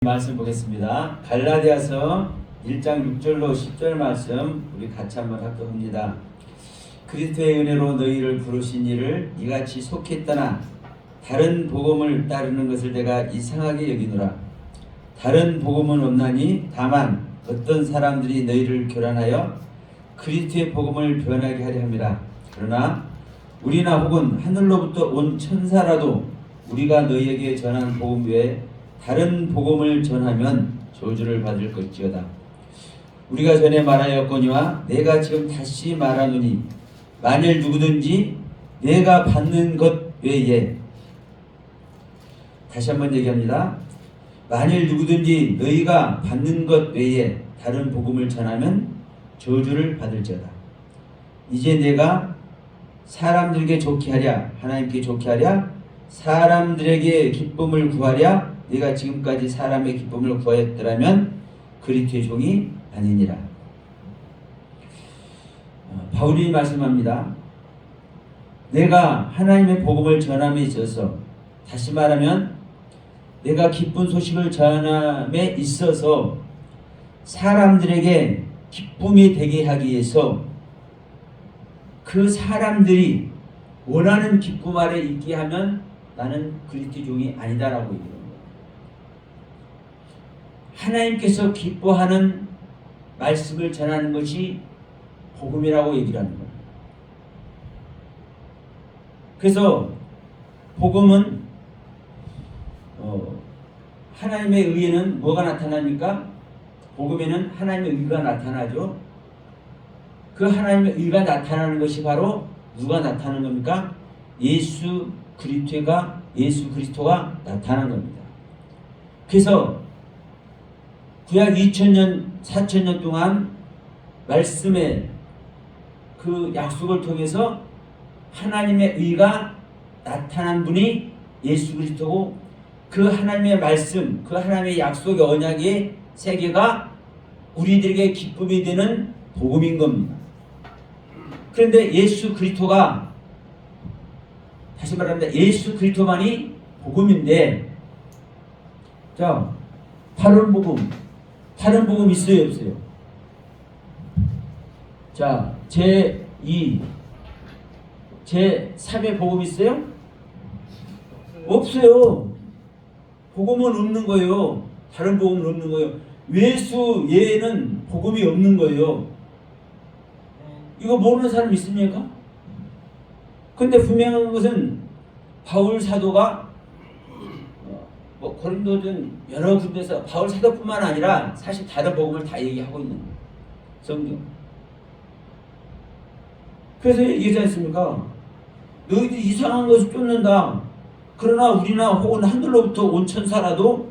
말씀 보겠습니다. 갈라디아서 1장 6절로 10절 말씀 우리 같이 한번 합독합니다. 그리스도의 은혜로 너희를 부르신 이를 이같이 속히 떠나 다른 복음을 따르는 것을 내가 이상하게 여기노라. 다른 복음은 없나니 다만 어떤 사람들이 너희를 교란하여 그리스도의 복음을 변하게 하려 함이라. 그러나 우리나 혹은 하늘로부터 온 천사라도 우리가 너희에게 전한 복음 외에 다른 복음을 전하면 저주를 받을 것이어다. 우리가 전에 말하였거니와 내가 지금 다시 말하노니 만일 누구든지 내가 받는 것 외에, 다시 한번 얘기합니다. 만일 누구든지 너희가 받는 것 외에 다른 복음을 전하면 저주를 받을지어다. 이제 내가 사람들에게 좋게 하랴 하나님께 좋게 하랴 사람들에게 기쁨을 구하랴 네가 지금까지 사람의 기쁨을 구하였더라면 그리스도의 종이 아니니라. 바울이 말씀합니다. 내가 하나님의 복음을 전함에 있어서, 다시 말하면 내가 기쁜 소식을 전함에 있어서 사람들에게 기쁨이 되게 하기 위해서 그 사람들이 원하는 기쁨 아래 있게 하면 나는 그리스도의 종이 아니다라고 얘기합니다. 하나님께서 기뻐하는 말씀을 전하는 것이 복음이라고 얘기를 하는 거예요. 그래서 복음은 하나님의 의에는 뭐가 나타납니까? 복음에는 하나님의 의가 나타나죠. 그 하나님의 의가 나타나는 것이 바로 누가 나타나는 겁니까? 예수 그리스도가 나타난 겁니다. 그래서 구약 2000년, 4000년 동안 말씀의 그 약속을 통해서 하나님의 의가 나타난 분이 예수 그리스도고, 그 하나님의 말씀, 그 하나님의 약속의 언약의 세계가 우리들에게 기쁨이 되는 복음인 겁니다. 그런데 예수 그리스도가, 다시 말합니다. 예수 그리스도만이 복음인데, 자, 다른 복음 있어요, 없어요? 자, 제2, 제3의 복음 있어요? 없어요. 복음은 없는 거예요. 다른 복음은 없는 거예요. 예수 외에는 복음이 없는 거예요. 이거 모르는 사람 있습니까? 근데 분명한 것은 바울 사도가 고린도전 여러 군데서 바울 사도뿐만 아니라 사실 다른 복음을 다 얘기하고 있는 거예요. 성경. 그래서 얘기하지 않습니까? 너희들이 이상한 것을 쫓는다. 그러나 우리나 혹은 하늘로부터 온 천사라도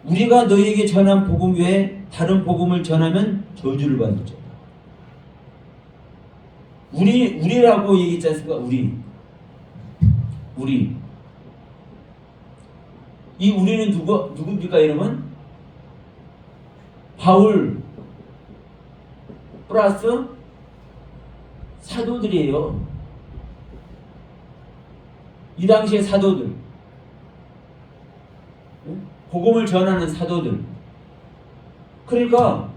우리가 너희에게 전한 복음 외에 다른 복음을 전하면 저주를 받을지어다. 우리라고 얘기했지 않습니까? 우리. 이 우리는 누굽니까, 여러분? 바울 플러스 사도들이에요. 이 당시의 사도들, 복음을 전하는 사도들. 그러니까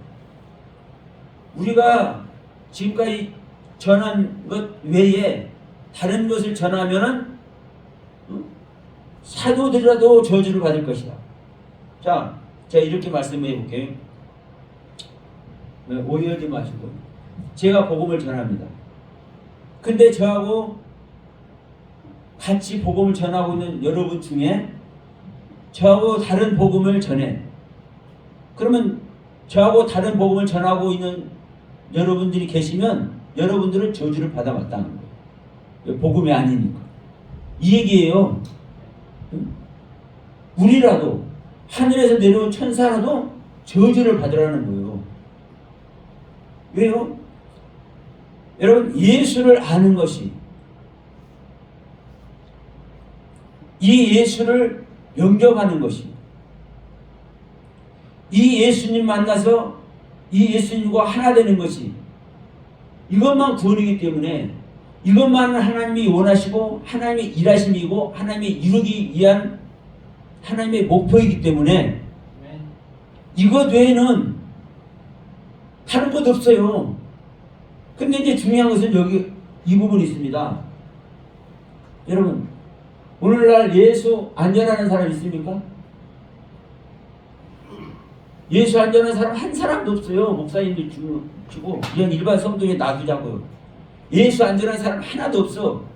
우리가 지금까지 전한 것 외에 다른 것을 전하면은 사도들이라도 저주를 받을 것이다. 자, 제가 이렇게 말씀해 볼게요. 오해하지 마시고. 제가 복음을 전합니다. 근데 저하고 같이 복음을 전하고 있는 여러분 중에 저하고 다른 복음을 전해. 그러면 저하고 다른 복음을 전하고 있는 여러분들이 계시면 여러분들은 저주를 받아 마땅한 거예요. 복음이 아니니까. 이 얘기예요. 우리라도 하늘에서 내려온 천사라도 저주를 받으라는 거예요. 왜요? 여러분, 예수를 아는 것이, 이 예수를 영접하는 것이, 이 예수님 만나서 이 예수님과 하나 되는 것이, 이것만 구원이기 때문에, 이것만 하나님이 원하시고 하나님의 일하심이고 하나님이 이루기 위한 하나님의 목표이기 때문에 이것 외에는 다른 것 없어요. 근데 이제 중요한 것은 여기 이 부분이 있습니다. 여러분, 오늘날 예수 안전하는 사람 있습니까? 예수 안전한 사람 한 사람도 없어요. 목사님들 주고 그냥 일반 성도에 놔두자고요. 예수 안전한 사람 하나도 없어.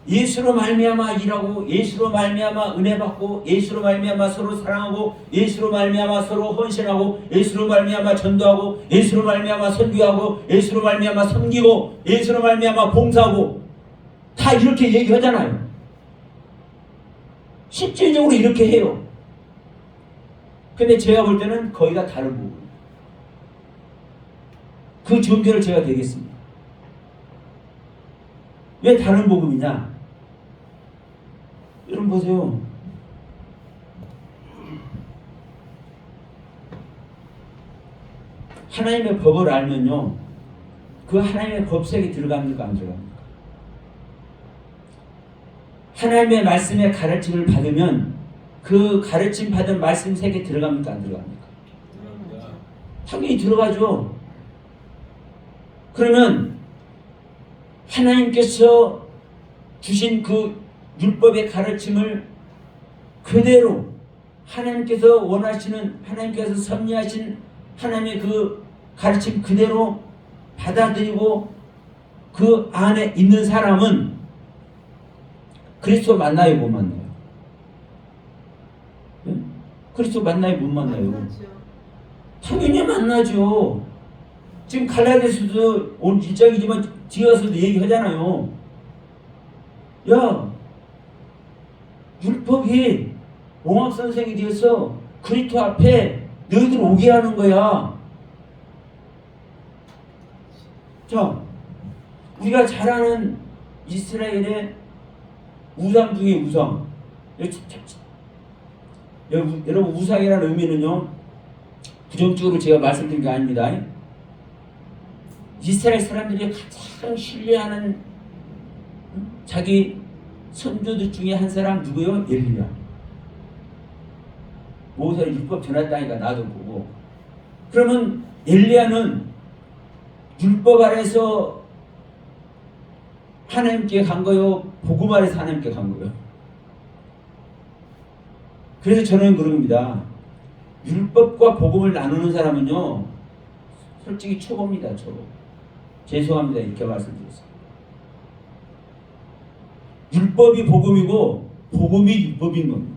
예수로 말미암아 일하고, 예수로 말미암아 은혜 받고, 예수로 말미암아 서로 사랑하고, 예수로 말미암아 서로 헌신하고, 예수로 말미암아 전도하고, 예수로 말미암아 선교하고, 예수로 말미암아 섬기고, 예수로 말미암아 봉사하고, 다 이렇게 얘기하잖아요. 실질적으로 이렇게 해요. 근데 제가 볼 때는 거의 다 다른 부분. 그 종교를 제가 되겠습니다. 왜 다른 복음이냐? 여러분 보세요. 하나님의 법을 알면요, 그 하나님의 법색이 들어갑니까 안 들어갑니까? 하나님의 말씀의 가르침을 받으면 그 가르침 받은 말씀 색에 들어갑니까 안 들어갑니까? 당연히 들어가죠. 그러면 하나님께서 주신 그 율법의 가르침을 그대로 하나님께서 원하시는, 하나님께서 섭리하신 하나님의 그 가르침 그대로 받아들이고 그 안에 있는 사람은 그리스도 만나요 못 만나요? 네? 그리스도 만나요 못 만나요? 만나죠. 당연히 만나죠. 지금 갈라디아서도 오늘 1장이지만 뒤에서도 얘기하잖아요. 야, 율법이 옹학선생이 되어서 그리스도 앞에 너희들 오게 하는 거야. 자, 우리가 잘 아는 이스라엘의 우상 중에 우상. 여러분, 우상이라는 의미는요, 부정적으로 제가 말씀드린 게 아닙니다. 이스라엘 사람들이 가장 신뢰하는 자기 선조들 중에 한 사람 누구요? 엘리야. 모세가 율법 전했다니까 나도 보고. 그러면 엘리야는 율법 아래서 하나님께 간 거요? 복음 아래서 하나님께 간 거요? 그래서 저는 그런 겁니다. 율법과 복음을 나누는 사람은요, 솔직히 초보입니다. 초보. 죄송합니다. 이렇게 말씀드렸어요. 율법이 복음이고 복음이 율법인 겁니다.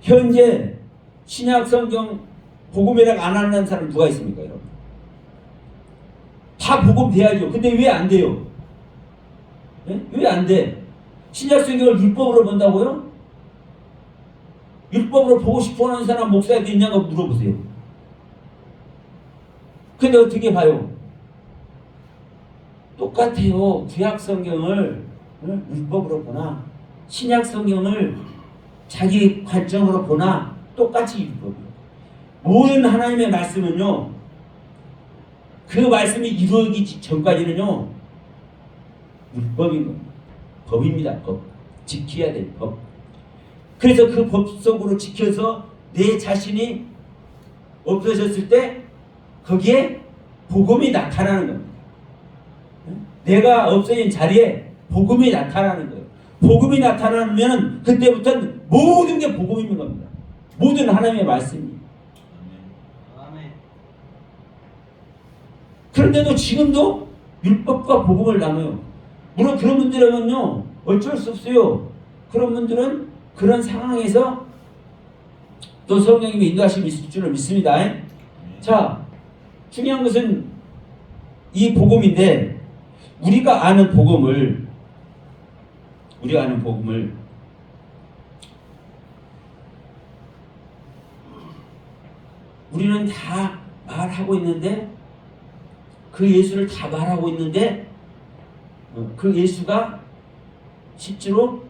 현재 신약 성경 복음이라고 안 하는 사람 누가 있습니까, 여러분? 다 복음 돼야죠. 근데 왜 안 돼요? 네? 왜 안 돼? 신약 성경을 율법으로 본다고요? 율법으로 보고 싶어 하는 사람 목사한테 있냐고 물어보세요. 근데 어떻게 봐요? 똑같아요. 구약 성경을 율법으로 보나 신약 성경을 자기 관점으로 보나 똑같이 율법이에요. 모든 하나님의 말씀은요, 그 말씀이 이루어지기 전까지는요, 율법인 겁니다. 법입니다. 법. 지켜야 될 법. 그래서 그 법 속으로 지켜서 내 자신이 없어졌을 때 거기에 복음이 나타나는 겁니다. 내가 없어진 자리에 복음이 나타나는 거예요. 복음이 나타나면 그때부터는 모든 게 복음인 겁니다. 모든 하나님의 말씀이. 그런데도 지금도 율법과 복음을 나눠요. 물론 그런 분들은요, 어쩔 수 없어요. 그런 분들은 그런 상황에서 또 성령님의 인도하심이 있을 줄을 믿습니다. 자, 중요한 것은 이 복음인데, 우리가 아는 복음을 우리는 다 말하고 있는데, 그 예수를 다 말하고 있는데, 그 예수가 실제로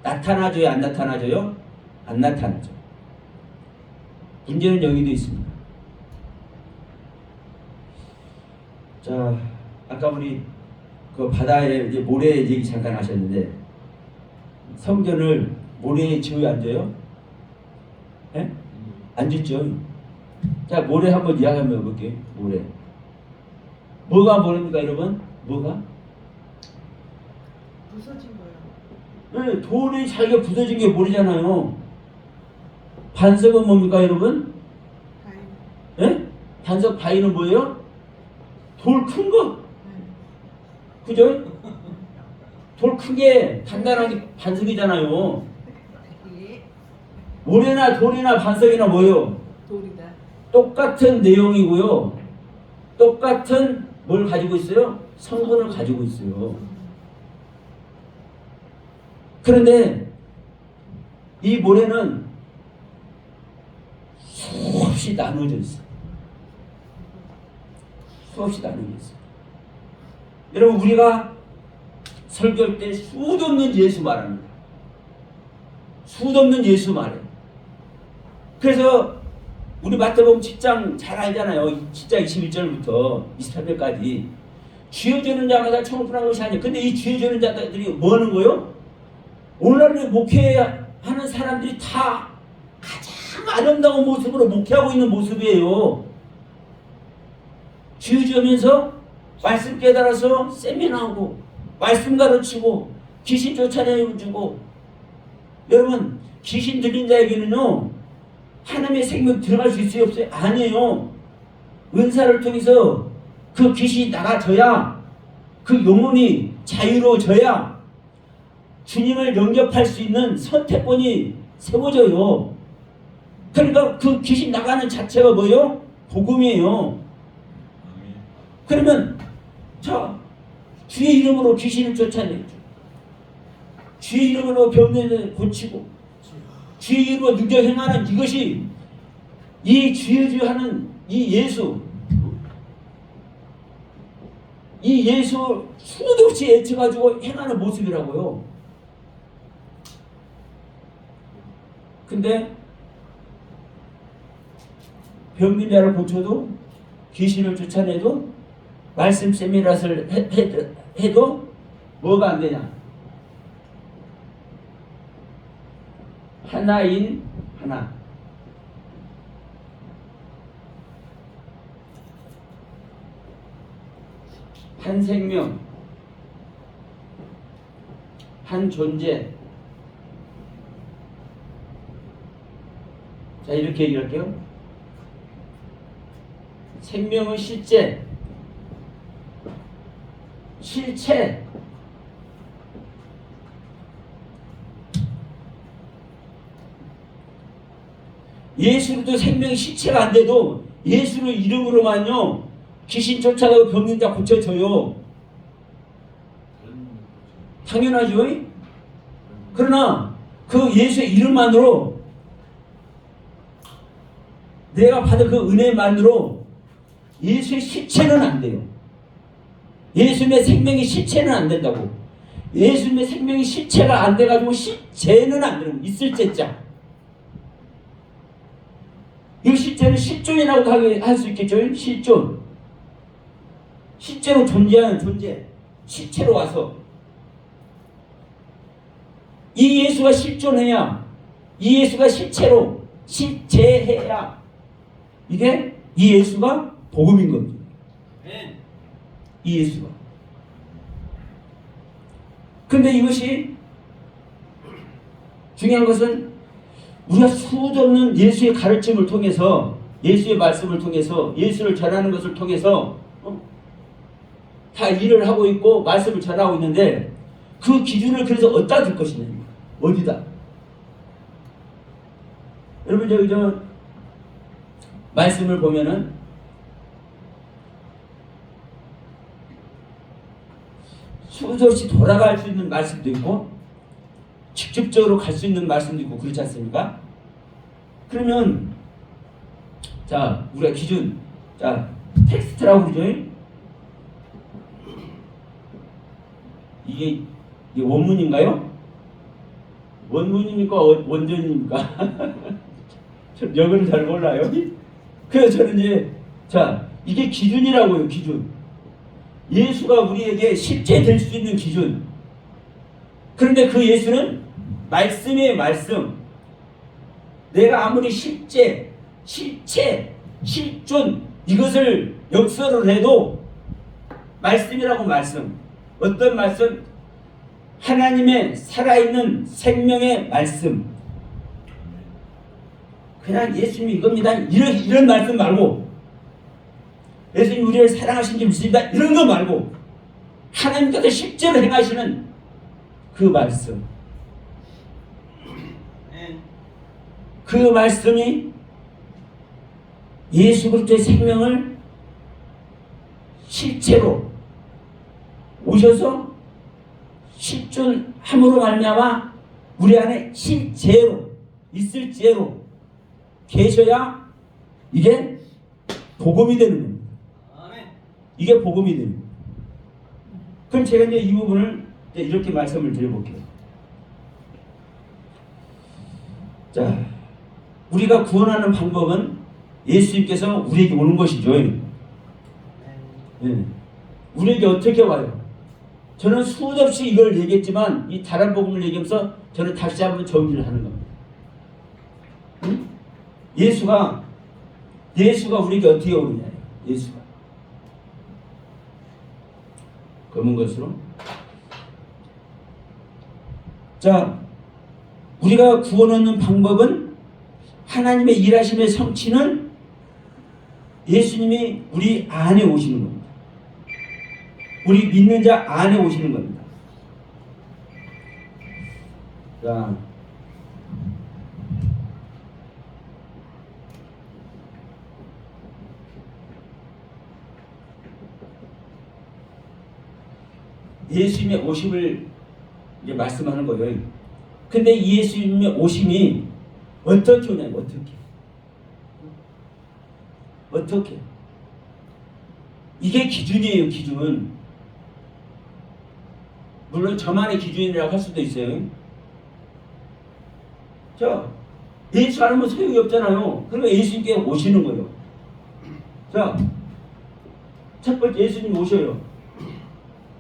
나타나줘요, 안 나타나줘요? 안 나타나죠. 문제는 여기도 있습니다. 자, 아까 우리 그 바다에 이제 모래 얘기 잠깐 하셨는데, 성전을 모래에 지어야 앉아요? 예? 안 짓죠. 자, 모래 한번 이야기 한번 해볼게요. 모래. 뭐가 모래입니까, 여러분? 뭐가? 부서진 거예요. 네, 돌이 자기가 부서진 게 모래잖아요. 반석은 뭡니까, 여러분? 다행. 예? 반석 바위는 뭐예요? 돌 큰 거. 네. 그죠? 돌 크게 단단한 게 반석이잖아요. 예. 모래나 돌이나 반석이나 뭐예요? 돌이다. 똑같은 내용이고요. 똑같은 뭘 가지고 있어요? 성분을 가지고 있어요. 그런데 이 모래는 수없이 나눠져 있어요. 수없이 나눠져 있어요. 여러분, 우리가 설교할 때 수도 없는 예수 말합니다. 수도 없는 예수 말해. 그래서 우리 마태복음 7장 잘 알잖아요. 7장 21절부터 28절까지 쥐어 주는 자마다 청분한 것이 아니에요. 근데 이 쥐어 주는 자들이 뭐 하는 거예요? 오늘날 목회하는 사람들이 다 가장 아름다운 모습으로 목회하고 있는 모습이에요. 쥐어 주면서 말씀 깨달아서 세미나하고 말씀 가르치고 귀신 쫓아내주고. 여러분, 귀신 들린 자에게는요 하나님의 생명 들어갈 수 있어요, 없어요? 아니에요. 은사를 통해서 그 귀신이 나가져야, 그 영혼이 자유로워져야 주님을 영접할 수 있는 선택권이 세워져요. 그러니까 그 귀신 나가는 자체가 뭐예요? 복음이에요. 그러면 자, 주의 이름으로 귀신을 쫓아내죠. 주의 이름으로 병들을 고치고 주의 이름으로 능력 행하는 이것이 이 주의 하는 이 예수 수도 없이 애쳐가지고 행하는 모습이라고요. 근데 병든 자를 고쳐도 귀신을 쫓아내도 말씀 세미나를 해도 뭐가 안 되냐? 하나인 하나. 한 생명, 한 존재. 자, 이렇게 얘기할게요. 생명은 실제, 실체. 예수로도 생명이 실체가 안 돼도 예수의 이름으로만요 귀신 쫓아가고 병든 자 고쳐져요. 당연하죠. 그러나 그 예수의 이름만으로, 내가 받은 그 은혜만으로 예수의 실체는 안 돼요. 예수님의 생명이 실체는 안 된다고. 예수님의 생명이 실체가 안 돼가지고 실제는 안 되는 거예요. 있을 제자. 이 실제는 실존이라고 할 수 있겠죠. 실존. 실제로 존재하는 존재. 실체로 와서. 이 예수가 실존해야, 이 예수가 실체로 실제해야 이게 이 예수가 복음인 겁니다. 이 예수가. 근데 이것이 중요한 것은 우리가 수도 없는 예수의 가르침을 통해서, 예수의 말씀을 통해서, 예수를 전하는 것을 통해서 다 일을 하고 있고 말씀을 전하고 있는데, 그 기준을 그래서 어디다 줄 것이냐. 어디다. 여러분, 저기 말씀을 보면은 수도 없이 돌아갈 수 있는 말씀도 있고 직접적으로 갈 수 있는 말씀도 있고 그렇지 않습니까? 그러면 자, 우리가 기준, 자, 텍스트라고 그러죠? 이게 원문인가요? 원문입니까? 원전입니까? 저 영어를 잘 몰라요. 그래서 저는 이제, 자, 이게 기준이라고요. 기준. 예수가 우리에게 실제 될 수 있는 기준. 그런데 그 예수는 말씀의 말씀, 내가 아무리 실제, 실체, 실존 이것을 역설을 해도 말씀이라고 말씀. 어떤 말씀? 하나님의 살아있는 생명의 말씀. 그냥 예수님 이겁니다. 이런 말씀 말고 예수님 우리를 사랑하신 줄 믿습니다. 이런 거 말고 하나님께서 실제로 행하시는 그 말씀. 그 말씀이 예수 그리스도의 생명을 실체로 오셔서 실존함으로 말미암아 우리 안에 실제로 있을제로 계셔야 이게 복음이 되는 겁니다. 이게 복음이 됩니다. 그럼 제가 이제 이 부분을 이제 이렇게 말씀을 드려볼게요. 자, 우리가 구원하는 방법은 예수님께서 우리에게 오는 것이죠. 네. 우리에게 어떻게 와요? 저는 수도 없이 이걸 얘기했지만 이 다른 복음을 얘기하면서 저는 다시 한번 정리를 하는 겁니다. 응? 예수가 우리에게 어떻게 오느냐? 예수가 검은 것으로. 자, 우리가 구원 얻는 방법은 하나님의 일하심의 성취는 예수님이 우리 안에 오시는 겁니다. 우리 믿는 자 안에 오시는 겁니다. 자, 예수님의 오심을 이제 말씀하는 거예요. 근데 이 예수님의 오심이 어떻게 오냐면 어떻게 이게 기준이에요. 기준. 물론 저만의 기준이라고 할 수도 있어요. 자, 예수 안 하면 소용이 없잖아요. 그러니까 예수님께 오시는 거예요. 자, 첫 번째 예수님 오셔요.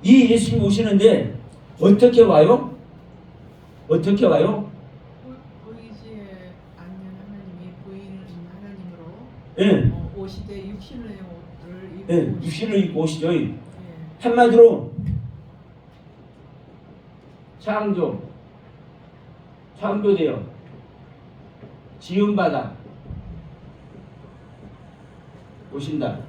이 예수님 오시는데 어떻게 와요? 어떻게 와요? 보이지 않는 하나님이 보이는 하나님으로 예. 오시되 육신의 옷을 입고 예, 육신을 입고 오시죠. 예. 한마디로 창조되어 지음받아 오신다.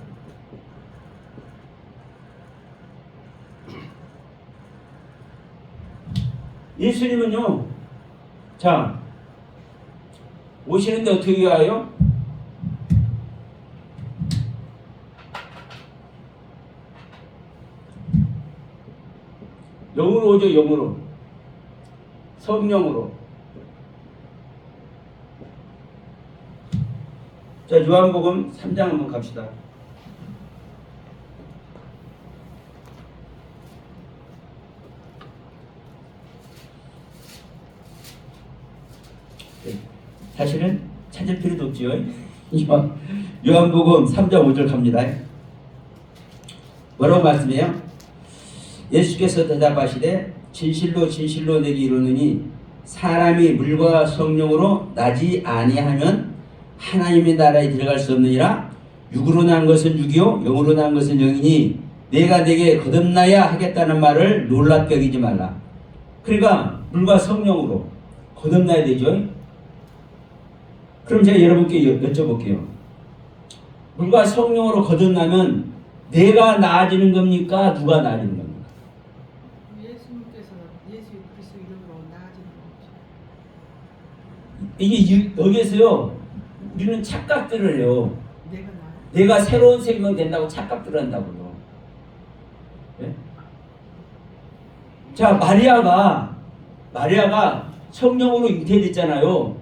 예수님은요, 자, 오시는데 어떻게 와요? 영으로 오죠. 영으로, 성령으로. 자, 요한복음 3장 한번 갑시다. 사실은 찾을 필요도 없지요. 요한복음 3장 5절 갑니다. 뭐라고 말씀해요? 예수께서 대답하시되 진실로 진실로 내게 이르노니 사람이 물과 성령으로 나지 아니하면 하나님의 나라에 들어갈 수 없느니라. 육으로 난 것은 육이요 영으로 난 것은 영이니 내가 내게 거듭나야 하겠다는 말을 놀랍게 여기지 말라. 그러니까 물과 성령으로 거듭나야 되죠. 그럼 제가 여러분께 여쭤볼게요. 물과 성령으로 거듭나면 내가 나아지는 겁니까? 누가 나아지는 겁니까? 예수님께서 예수 그리스도 이름으로 나아지는 거죠. 이게 여기에서요, 우리는 착각들을 해요. 내가 새로운 생명 된다고 착각들을 한다고요. 네? 자, 마리아가 성령으로 잉태됐잖아요.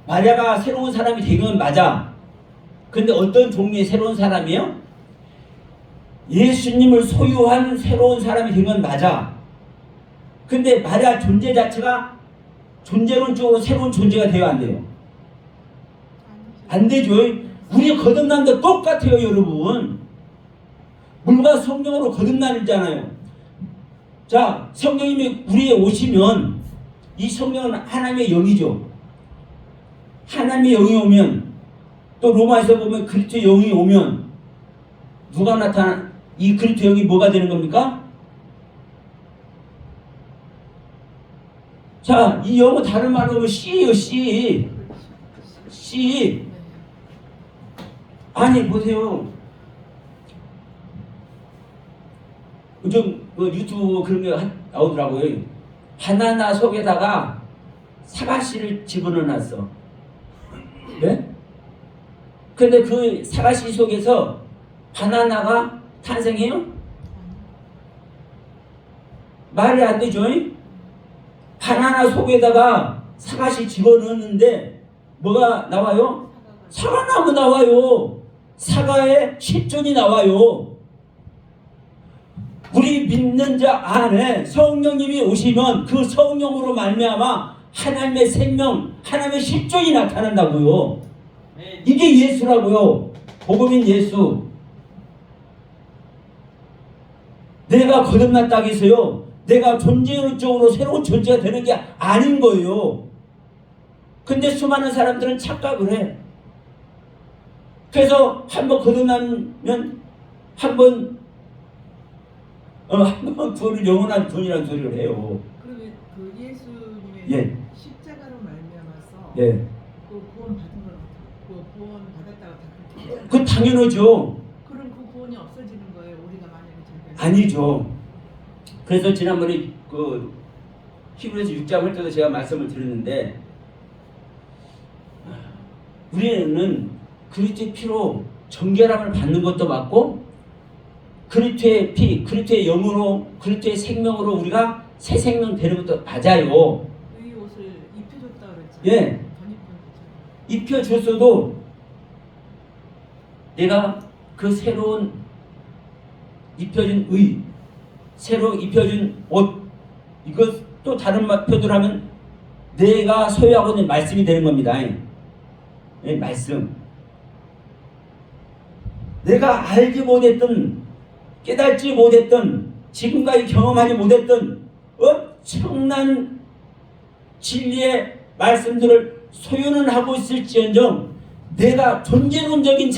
마리아가 새로운 사람이 된 건 맞아. 근데 어떤 종류의 새로운 사람이에요? 예수님을 소유한 새로운 사람이 된 건 맞아. 근데 마리아 존재 자체가 존재론적으로 새로운 존재가 돼야 안 돼요? 안 되죠. 우리 거듭난도 똑같아요, 여러분. 물과 성령으로 거듭나잖아요. 자, 성령님이 우리에 오시면 이 성령은 하나님의 영이죠. 하나님의 영이 오면, 또 로마에서 보면 그리스도의 영이 오면 누가 나타나? 이 그리스도의 영이 뭐가 되는 겁니까? 자, 이 영어 다른 말로 하면 C예요, C. C. 네. 아니, 보세요. 요즘 유튜브 그런 게 나오더라고요. 바나나 속에다가 사과씨를 집어넣어놨어. 네? 근데 그 사과씨 속에서 바나나가 탄생해요? 말이 안 되죠? 바나나 속에다가 사과씨 집어넣었는데 뭐가 나와요? 사과나무 나와요. 사과의 실존이 나와요. 우리 믿는 자 안에 성령님이 오시면 그 성령으로 말미암아 하나님의 생명, 하나님의 실존이 나타난다고요. 이게 예수라고요. 복음인 예수. 내가 거듭났다고 해서요, 내가 존재론적으로 새로운 존재가 되는 게 아닌 거예요. 근데 수많은 사람들은 착각을 해. 그래서 한번 거듭나면 한번 구원을 영원한 구원이라는 소리를 해요. 그러면 그 예수님의 예. 십자가로 말미암아서 예. 그 구원 받은 건, 그 구원 받았다고 다 그렇게 했잖아요. 그 당연하죠. 그럼 그 구원이 없어지는 거예요, 우리가 만약에 저기 아니죠. 그래서 지난번에 그 히브리서 6장 할 때도 제가 말씀을 드렸는데, 우리는 그리스도의 피로 정결함을 받는 것도 맞고, 그리스도의 피, 그리스도의 영으로, 그리스도의 생명으로 우리가 새 생명 되는 것도 맞아요. 의 옷을 입혀줬다 그랬잖아요. 예. 덧입혀줬잖아요. 입혀줬어도 내가 그 새로운 입혀진 의, 새로 입혀진 옷, 이거 또 다른 표현으로 하면 내가 소유하고 있는 말씀이 되는 겁니다. 예, 말씀. 내가 알지 못했던, 깨닫지 못했던, 지금까지 경험하지 못했던 엄청난 진리의 말씀들을 소유는 하고 있을지언정 내가 존재론적인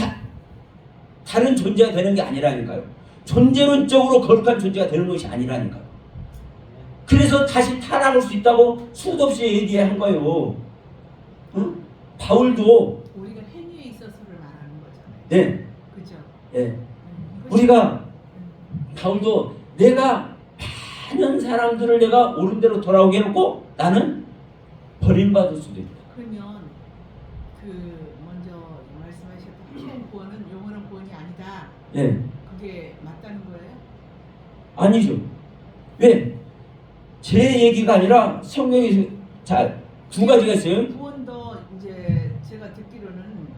다른 존재가 되는 게 아니라니까요. 존재론적으로 거룩한 존재가 되는 것이 아니라니까요. 그래서 다시 타락할 수 있다고 수도 없이 얘기한 거예요. 응? 바울도 우리가 행위에 있어서를 말하는 거잖아요. 네, 그죠? 네. 우리가 바울도 내가 많은 사람들을 내가 옳은 대로 돌아오게 해놓고 나는 버림받을 수도 있다. 그러면 그 먼저 말씀하셨던 처음 구원은 영원한 구원이 아니다. 예, 그게 맞다는 거예요? 아니죠. 왜? 제 얘기가 아니라 성경에서 두 가지가 있어요. 구원도 이제 제가 듣기로는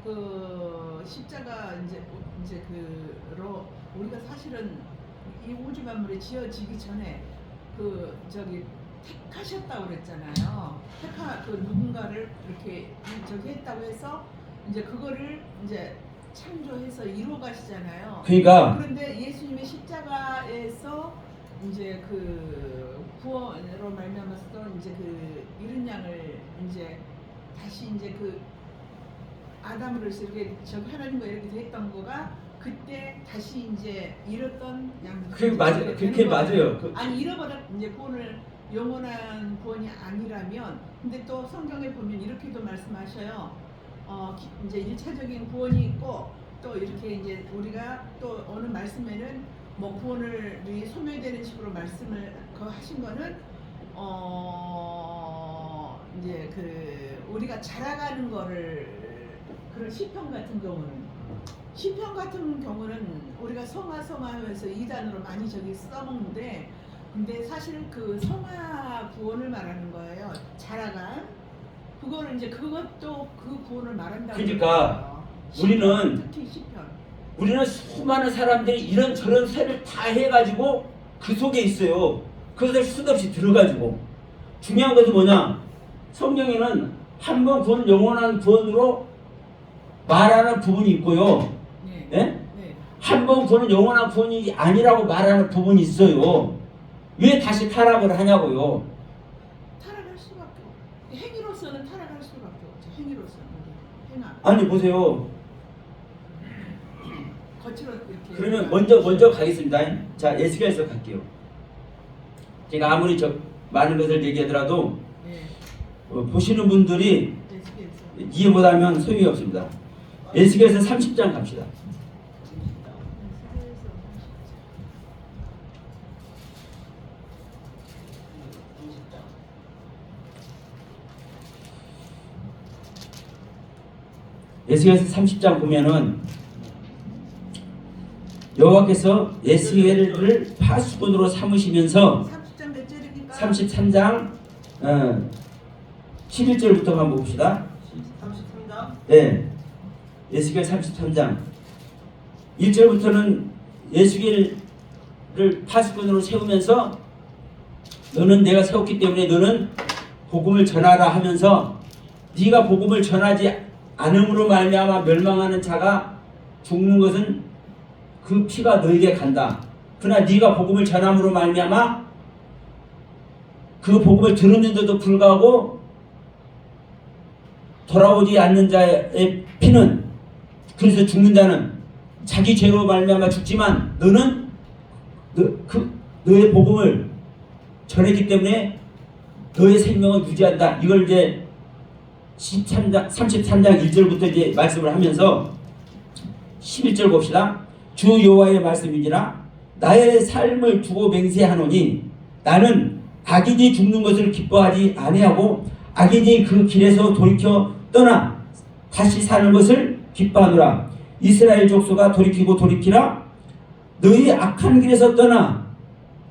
그 십자가 이제 그로 우리가 사실은 이 우주 만물이 지어지기 전에 그 저기 택하셨다고 그랬잖아요. 그 누군가를 이렇게 저기 했다고 해서 이제 그거를 이제 창조해서 이루어 가시잖아요. 그러니까 그런데 예수님의 십자가에서 이제 그 구원으로 말미암아서 이제 그 이른 양을 이제 다시 이제 그 아담으로서 이렇게 저기 하나님과 이렇게 됐던 거가 그때 다시 이제 잃었던 양. 그게 맞아요. 그게 맞아요. 아니 잃어버린 이제 구원을 영원한 구원이 아니라면, 근데 또 성경에 보면 이렇게도 말씀하셔요. 이제 1차적인 구원이 있고 또 이렇게 이제 우리가 또 어느 말씀에는 뭐 구원을 소멸되는 식으로 말씀을 하신 거는 이제 그 우리가 자라가는 거를, 그런 시편 같은 경우는 우리가 성화하면서 이단으로 많이 저기 써먹는데, 근데 사실 그 성화 구원을 말하는 거예요. 자라간 그거를 이제 그것도 그 구원을 말한다고. 그러니까 시편, 특히 시편. 우리는 수많은 사람들이 이런저런 세를 다 해가지고 그 속에 있어요. 그것을 수도 없이 들어가지고. 중요한 것은 뭐냐? 성경에는 한 번 구원, 영원한 구원으로 말하는 부분이 있고요. 네. 예? 네. 한 번 구원은 영원한 구원이 아니라고 말하는 부분이 있어요. 왜 다시 타락을 하냐고요. 타락할 수밖에 없고, 행위로서는 타락할 수밖에 없죠. 행위로서. 행함. 아니 보세요. 거칠어 이렇게. 그러면 먼저 가겠습니다. 자, 에스겔서 갈게요. 제가 아무리 많은 것을 얘기하더라도 네. 보시는 분들이 에스겔서. 이해 못하면 소용이 없습니다. 에스겔서 30장 갑시다. 에스겔서 30장 보면은 여호와께서 에스겔을 파수꾼으로 삼으시면서 30장 몇 절입니까? 33장 11절부터 한번 봅시다. 33장? 네, 에스겔 33장 1절부터는 에스겔을 파수꾼으로 세우면서 너는 내가 세웠기 때문에 너는 복음을 전하라 하면서 네가 복음을 전하지 않음으로 말미암아 멸망하는 자가 죽는 것은 그 피가 너에게 간다. 그러나 네가 복음을 전함으로 말미암아 그 복음을 들었는데도 불구하고 돌아오지 않는 자의 피는, 그래서 죽는 자는 자기 죄로 말미암아 죽지만 너는 너의 복음을 전했기 때문에 너의 생명을 유지한다. 이걸 이제 33장 1절부터 이제 말씀을 하면서 11절 봅시다. 주 여호와의 말씀이니라. 나의 삶을 두고 맹세하노니 나는 악인이 죽는 것을 기뻐하지 아니하고 악인이 그 길에서 돌이켜 떠나 다시 사는 것을 기뻐하노라. 이스라엘 족속아 돌이키고 돌이키라. 너희 악한 길에서 떠나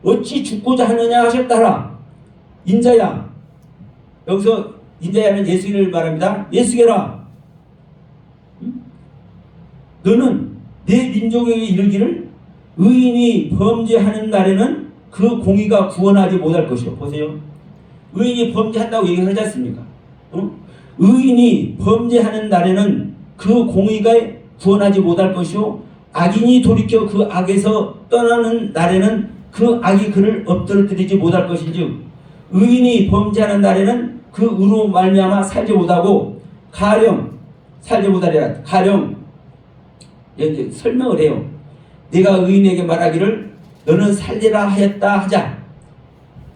어찌 죽고자 하느냐 하셨다라. 인자야, 여기서 인자야는 예수를 말합니다. 예수께라, 너는 내 민족에게 이르기를 의인이 범죄하는 날에는 그 공의가 구원하지 못할 것이요. 보세요. 의인이 범죄한다고 얘기하지 않습니까? 의인이 범죄하는 날에는 그 공의가 구원하지 못할 것이요. 악인이 돌이켜 그 악에서 떠나는 날에는 그 악이 그를 엎드러뜨리지 못할 것인즉 의인이 범죄하는 날에는 그 의로 말미암아 살지 못하고 가령 살지 못하리라. 가령 이제 설명을 해요. 내가 의인에게 말하기를 너는 살리라 하였다 하자.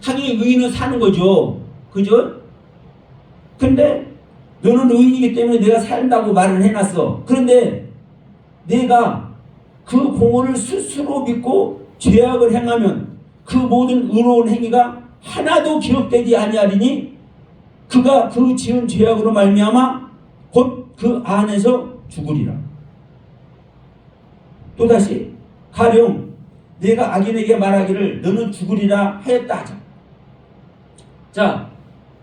당연히 의인은 사는 거죠. 그죠? 근데 너는 의인이기 때문에 내가 산다고 말을 해놨어. 그런데 내가 그 공헌을 스스로 믿고 죄악을 행하면 그 모든 의로운 행위가 하나도 기억되지 아니하리니 그가 그 지은 죄악으로 말미암아 곧 그 안에서 죽으리라. 또다시 가령 내가 악인에게 말하기를 너는 죽으리라 하였다 하자. 자,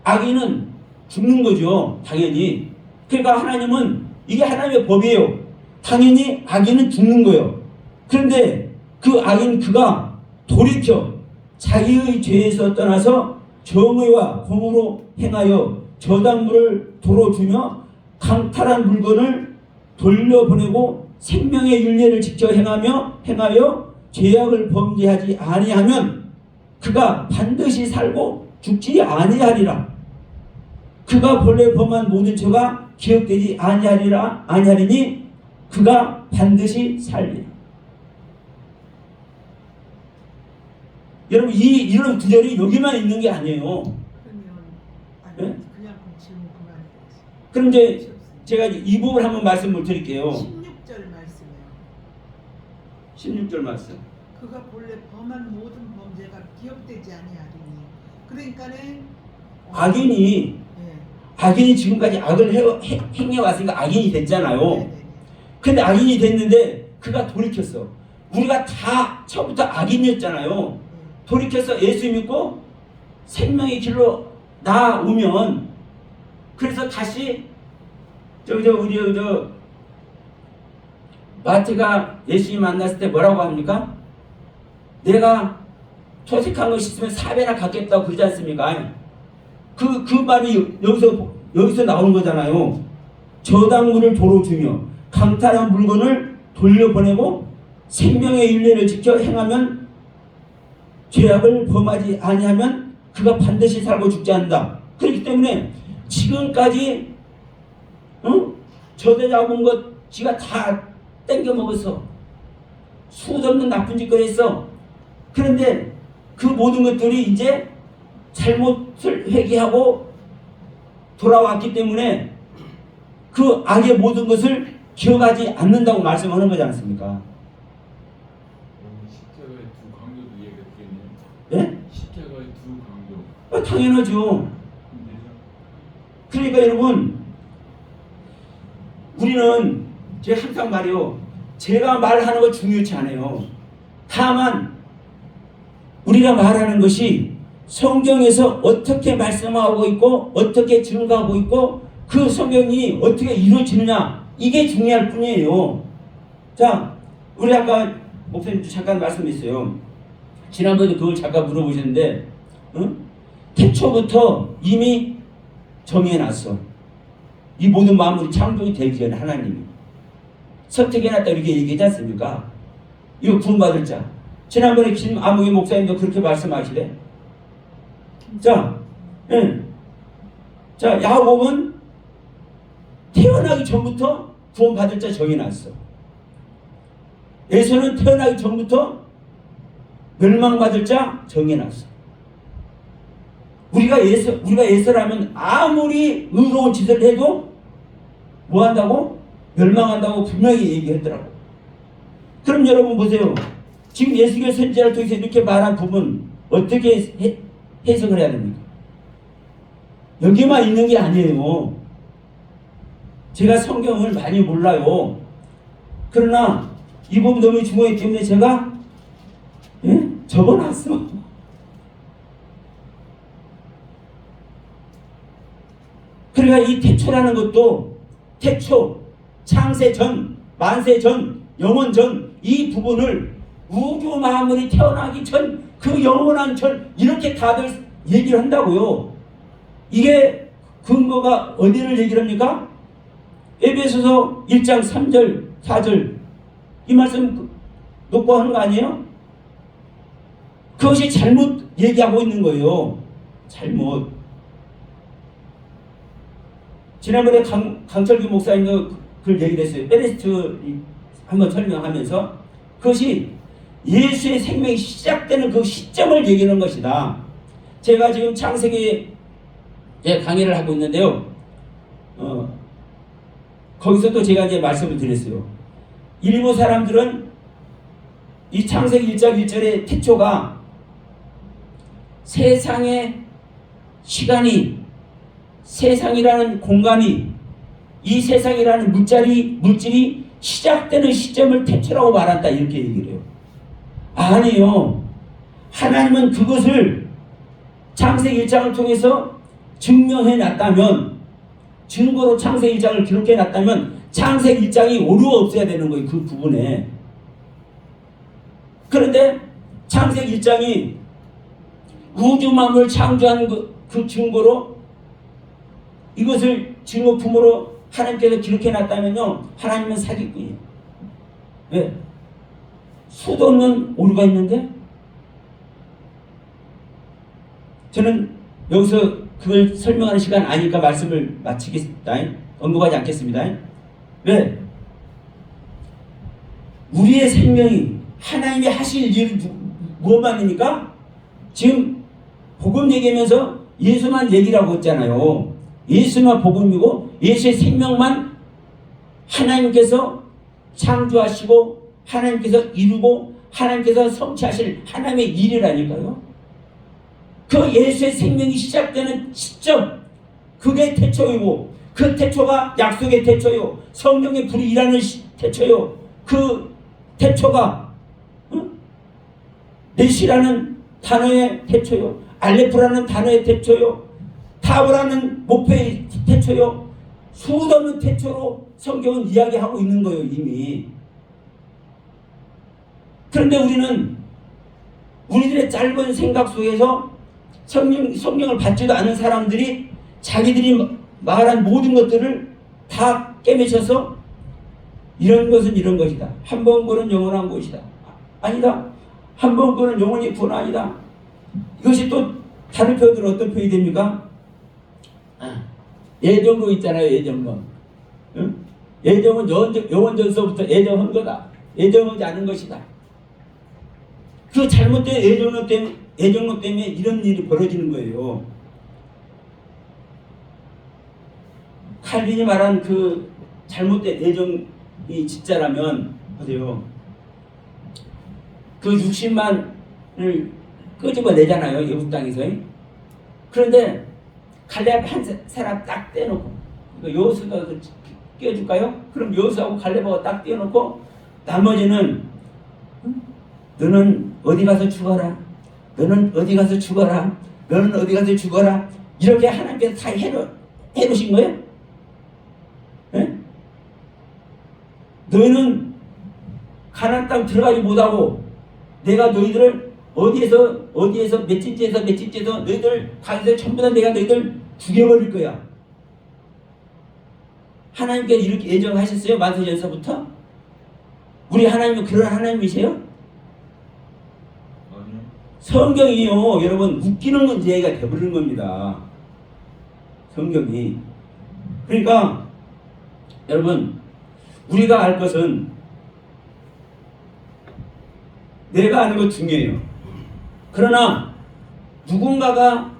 악인은 죽는 거죠. 당연히. 그러니까 하나님은 이게 하나님의 법이에요. 당연히 악인은 죽는 거예요. 그런데 그 악인 그가 돌이켜 자기의 죄에서 떠나서 정의와 공으로 행하여 저당물을 도로 주며 강탈한 물건을 돌려보내고 생명의 윤례를 지켜 행하여 죄악을 범죄하지 아니하면 그가 반드시 살고 죽지 아니하리라. 그가 본래 범한 모든 죄가 기억되지 아니하리니 그가 반드시 살리라. 여러분 이런 구절이 여기만 있는 게 아니에요. 그러면 네? 그냥 지금 그만. 그럼 이제 제가 이 부분 한번 말씀을 드릴게요. 16절 말씀이에요. 16절 말씀. 그가 본래 범한 모든 범죄가 기억되지 아니하리니. 그러니까는 악인이 네. 악인이 지금까지 악을 행해 왔으니까 악인이 됐잖아요. 네네네. 근데 악인이 됐는데 그가 돌이켰어. 우리가 다 처음부터 악인이었잖아요. 돌이켜서 예수 믿고 생명의 길로 나오면 그래서 다시 우리 마태가 예수님 만났을 때 뭐라고 합니까? 내가 토색한 것이 있으면 4배나 갚겠다고 그러지 않습니까? 그 말이 여기서 나오는 거잖아요. 저당물을 도로 주며 강탈한 물건을 돌려보내고 생명의 윤례를 지켜 행하면 죄악을 범하지 아니하면 그가 반드시 살고 죽지 않는다. 그렇기 때문에 지금까지 저도 잡은 것 지가 다 땡겨 먹었어. 수도 없는 나쁜 짓거리 했어. 그런데 그 모든 것들이 이제 잘못을 회개하고 돌아왔기 때문에 그 악의 모든 것을 기억하지 않는다고 말씀하는 거지 않습니까? 십자가의 두 강도도 이해가 되겠네요. 예? 십자가의 두 강도. 당연하죠. 그러니까 여러분, 우리는 제가 항상 말해요. 제가 말하는 거 중요치 않아요. 다만 우리가 말하는 것이 성경에서 어떻게 말씀하고 있고 어떻게 증거하고 있고 그 성경이 어떻게 이루어지느냐, 이게 중요할 뿐이에요. 자, 우리 아까 목사님 잠깐 말씀했어요. 지난번에 그걸 잠깐 물어보셨는데, 응? 태초부터 이미 정해놨어. 이 모든 만물이 창조이 되기 전에 하나님이 선택해놨다 이렇게 얘기하지 않습니까? 이거 구원받을 자. 지난번에 김아무개 목사님도 그렇게 말씀하시래. 자, 예. 자, 야곱은 태어나기 전부터 구원받을 자 정해놨어. 에서는 태어나기 전부터 멸망받을 자 정해놨어. 우리가 에서라면 아무리 의로운 짓을 해도 뭐 한다고? 멸망한다고 분명히 얘기하더라고. 그럼 여러분 보세요. 지금 예수교 선지자를 통해서 이렇게 말한 부분 어떻게 해석을 해야 됩니까? 여기만 있는 게 아니에요. 제가 성경을 많이 몰라요. 그러나 이 부분 너무 중요하기 때문에 제가 적어놨어. 그러니까 이 태초라는 것도 태초, 창세 전, 만세 전, 영원 전, 이 부분을 우주 만물이 태어나기 전, 그 영원한 전, 이렇게 다들 얘기를 한다고요. 이게 근거가 어디를 얘기를 합니까? 에베소서 1장 3절, 4절 이 말씀 놓고 하는 거 아니에요? 그것이 잘못 얘기하고 있는 거예요. 잘못. 지난번에 강철규 목사님도 그걸 얘기를 했어요. 베레스트 한번 설명하면서 그것이 예수의 생명이 시작되는 그 시점을 얘기하는 것이다. 제가 지금 창세기 강의를 하고 있는데요. 거기서도 제가 이제 말씀을 드렸어요. 일부 사람들은 이 창세기 1장 1절의 태초가 세상의 시간이, 세상이라는 공간이, 이 세상이라는 물질이 시작되는 시점을 태초라고 말한다, 이렇게 얘기를 해요. 아니요. 하나님은 그것을 창세기 1장을 통해서 증명해 놨다면, 증거로 창세기 1장을 기록해 놨다면 창세기 1장이 오류가 없어야 되는 거예요. 그 부분에. 그런데 창세기 1장이 우주 만물을 창조한 그 증거로, 이것을 증거품으로 하나님께서 기록해 놨다면요, 하나님은 사기꾼이에요. 왜? 수도 없는 오류가 있는데? 저는 여기서 그걸 설명하는 시간 아니니까 말씀을 마치겠습니다. 언급하지 않겠습니다. 왜? 우리의 생명이 하나님이 하실 일을 무엇만입니까? 지금 복음 얘기하면서 예수만 얘기라고 했잖아요. 예수만 복음이고 예수의 생명만 하나님께서 창조하시고 하나님께서 이루고 하나님께서 성취하실 하나님의 일이라니까요. 그 예수의 생명이 시작되는 시점, 그게 태초이고 그 태초가 약속의 태초요, 성령의 불이 일하는 태초요, 그 태초가 메시라는 단어의 태초요, 알레프라는 단어의 태초요, 타브라는 목표의 태초요, 수도 없는 태초로 성경은 이야기하고 있는 거예요, 이미. 그런데 우리는 우리들의 짧은 생각 속에서 성경을 받지도 않은 사람들이 자기들이 말한 모든 것들을 다 깨매셔서 이런 것은 이런 것이다. 한 번 구원은 영원한 것이다. 아니다. 한 번 구원은 영원히 구원 아니다. 이것이 또 다른 표현들은 어떤 표현이 됩니까? 예정론 있잖아요. 예정론. 응? 애정은 영원전서부터 애정한 거다. 애정하지 않은 것이다. 그 잘못된 애정론 때문에 이런 일이 벌어지는 거예요. 칼빈이 말한 그 잘못된 애정이 진짜라면 보세요. 그 60만을 끄집어내잖아요. 애국 땅에서. 그런데 갈렙 한 사람 딱 떼놓고 여호수아가 끼워줄까요? 그럼 여호수아하고 갈렙하고 딱 떼어놓고 나머지는 너는 어디 가서 죽어라. 너는 어디 가서 죽어라. 너는 어디 가서 죽어라. 이렇게 하나님께서 다 해놓으신 거예요. 네? 너희는 가나안 땅 들어가지 못하고 내가 너희들을 어디에서 몇집째에서 너희들 가서 전부 다 내가 너희들 죽여버릴 거야. 하나님께서 이렇게 예정하셨어요? 만세전서부터? 우리 하나님은 그런 하나님이세요? 아니요. 성경이요, 여러분, 웃기는 건 얘기가 돼버리는 겁니다. 성경이. 그러니까 여러분, 우리가 알 것은 내가 아는 것 중요해요. 그러나 누군가가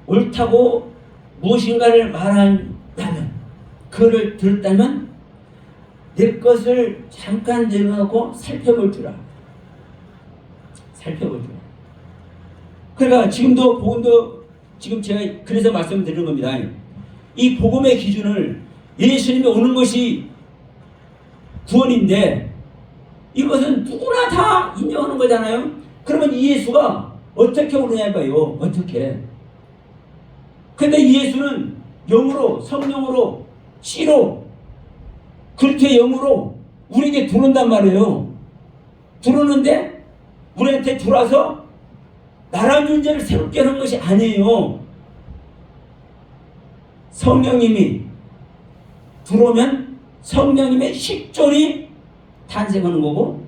옳다고 무엇인가를 말한다면, 그를 들었다면 내 것을 잠깐 내려놓고 살펴볼 줄 알아. 살펴볼 줄 알아. 그러니까 지금도 복음도 지금 제가 그래서 말씀드리는 겁니다. 이 복음의 기준을 예수님이 오는 것이 구원인데 이것은 누구나 다 인정하는 거잖아요. 그러면 이 예수가 어떻게 오느냐 봐요. 어떻게. 근데 이 예수는 영으로, 성령으로, 씨로, 그리스도의 영으로 우리에게 들어온단 말이에요. 들어오는데 우리한테 들어와서 나라는 존재를 새롭게 하는 것이 아니에요. 성령님이 들어오면 성령님의 식존이 탄생하는 거고,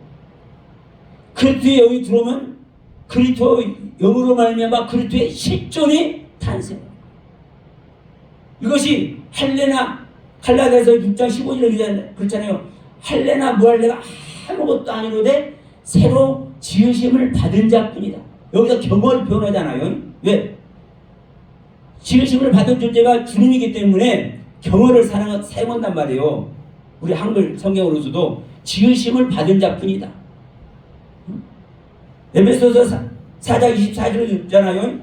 그리스도의 영이 들어오면 그리스도의 영으로 말미암아 그리스도의 식존이 탄생합니다. 이것이 할례나 갈라디아서 6장 15절에 그렇잖아요. 할례나 무할례가 아무것도 아니로되 새로 지으심을 받은 자뿐이다. 여기서 경험을 표현하잖아요. 왜? 지으심을 받은 존재가 주님이기 때문에 경험을 사용한단 말이에요. 우리 한글 성경으로서도 지으심을 받은 자뿐이다. 에베소서 4장 24절에 있잖아요.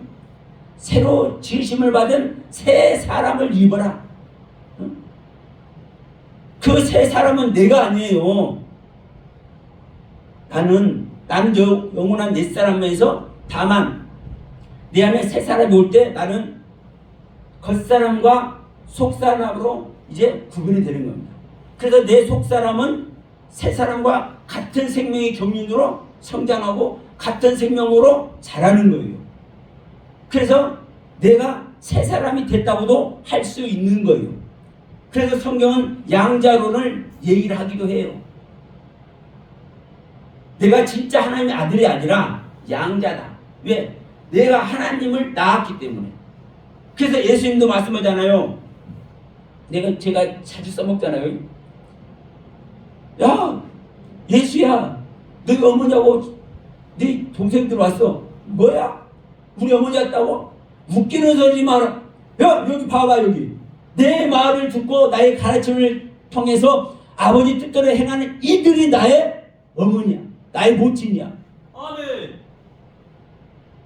새로 지으심을 받은 새 사람을 입어라. 그 새 사람은 내가 아니에요. 나는 저 영원한 옛사람에서 다만 내 안에 새 사람이 올 때 나는 겉사람과 속사람으로 이제 구분이 되는 겁니다. 그래서 내 속사람은 새 사람과 같은 생명의 경륜으로 성장하고 같은 생명으로 자라는 거예요. 그래서 내가 새 사람이 됐다고도 할 수 있는 거예요. 그래서 성경은 양자론을 얘기를 하기도 해요. 내가 진짜 하나님의 아들이 아니라 양자다. 왜? 내가 하나님을 낳았기 때문에. 그래서 예수님도 말씀하잖아요. 제가 자주 써먹잖아요. 야, 예수야, 너희 어머니하고 네 동생들 왔어. 뭐야? 우리 어머니 왔다고? 웃기는 소리 마라. 야, 여기 봐봐, 여기. 내 말을 듣고 나의 가르침을 통해서 아버지 뜻대로 행하는 이들이 나의 어머니야. 나의 모친이야. 아멘.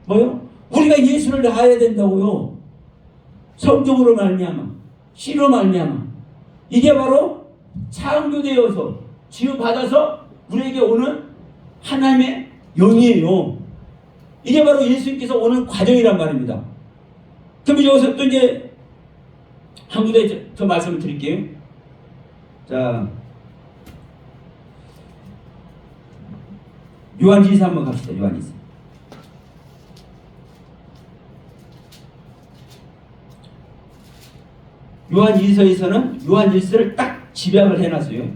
뭐요? 우리가 예수를 낳아야 된다고요. 성경으로 말미암아, 씨로 말미암아. 이게 바로 창조되어서 지음받아서 우리에게 오는 하나님의 영이에요. 이게 바로 예수님께서 오는 과정이란 말입니다. 그럼 여기서 또 이제 한 군데 더 말씀을 드릴게요. 자, 요한일서 한번 갑시다. 요한일서. 요한일서에서는 요한일서를 딱 집약을 해놨어요.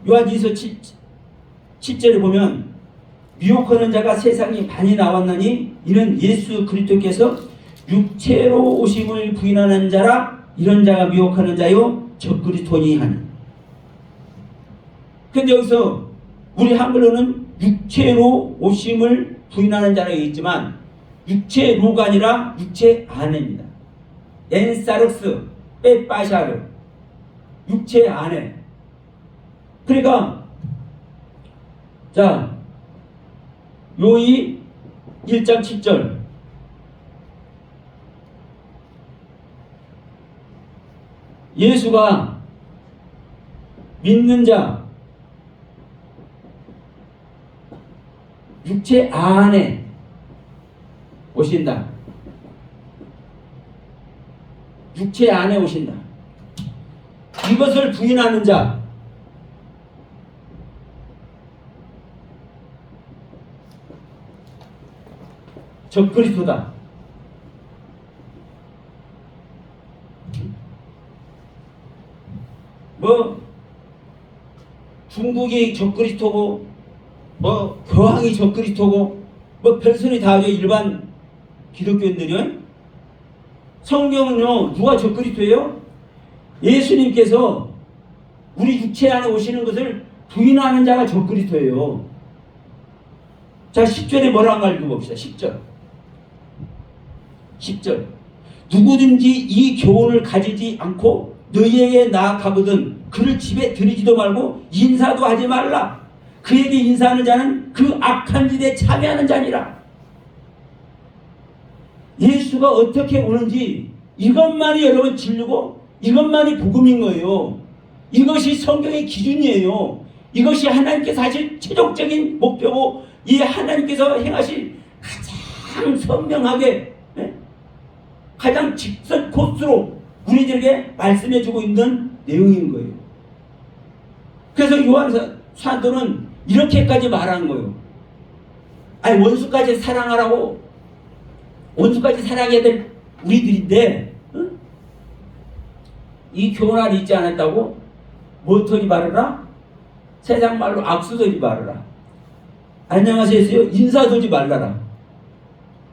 요한일서 7절에 보면 미혹하는 자가 세상에 많이 나왔나니 이는 예수 그리스도께서 육체로 오심을 부인하는 자라. 이런 자가 미혹하는 자요 적그리스도니 하니. 근데 여기서 우리 한글로는 육체로 오심을 부인하는 자가 있지만 육체로가 아니라 육체 안에입니다. 엔사르스 빼빠샤르, 육체 안에. 그러니까 자, 요이 1장 7절 예수가 믿는 자 육체 안에 오신다. 육체 안에 오신다. 이것을 부인하는 자 적그리스도다. 뭐 중국이 적그리스도고 뭐 교황이 적그리스도고 뭐 별소리 다 하죠. 일반 기독교인들이요. 성경은요 누가 적그리스도예요? 예수님께서 우리 육체 안에 오시는 것을 부인하는 자가 적그리스도예요. 자 10절에 뭐라고 읽어봅시다. 10절 누구든지 이 교훈을 가지지 않고 너희에게 나아가거든 그를 집에 들이지도 말고 인사도 하지 말라. 그에게 인사하는 자는 그 악한 일에 참여하는 자니라. 예수가 어떻게 오는지 이것만이 여러분 진리고 이것만이 복음인 거예요. 이것이 성경의 기준이에요. 이것이 하나님께서 하실 최종적인 목표고 이 하나님께서 행하실 가장 선명하게 가장 직선 코스로 우리들에게 말씀해주고 있는 내용인 거예요. 그래서 요한 사도는 이렇게까지 말하는 거예요. 아니 원수까지 사랑하라고 원수까지 사랑해야 될 우리들인데 응? 이 교훈 안에 있지 않았다고 뭐더니 말하라? 세상 말로 악수더니 말하라. 안녕하세요 인사더니 말라라.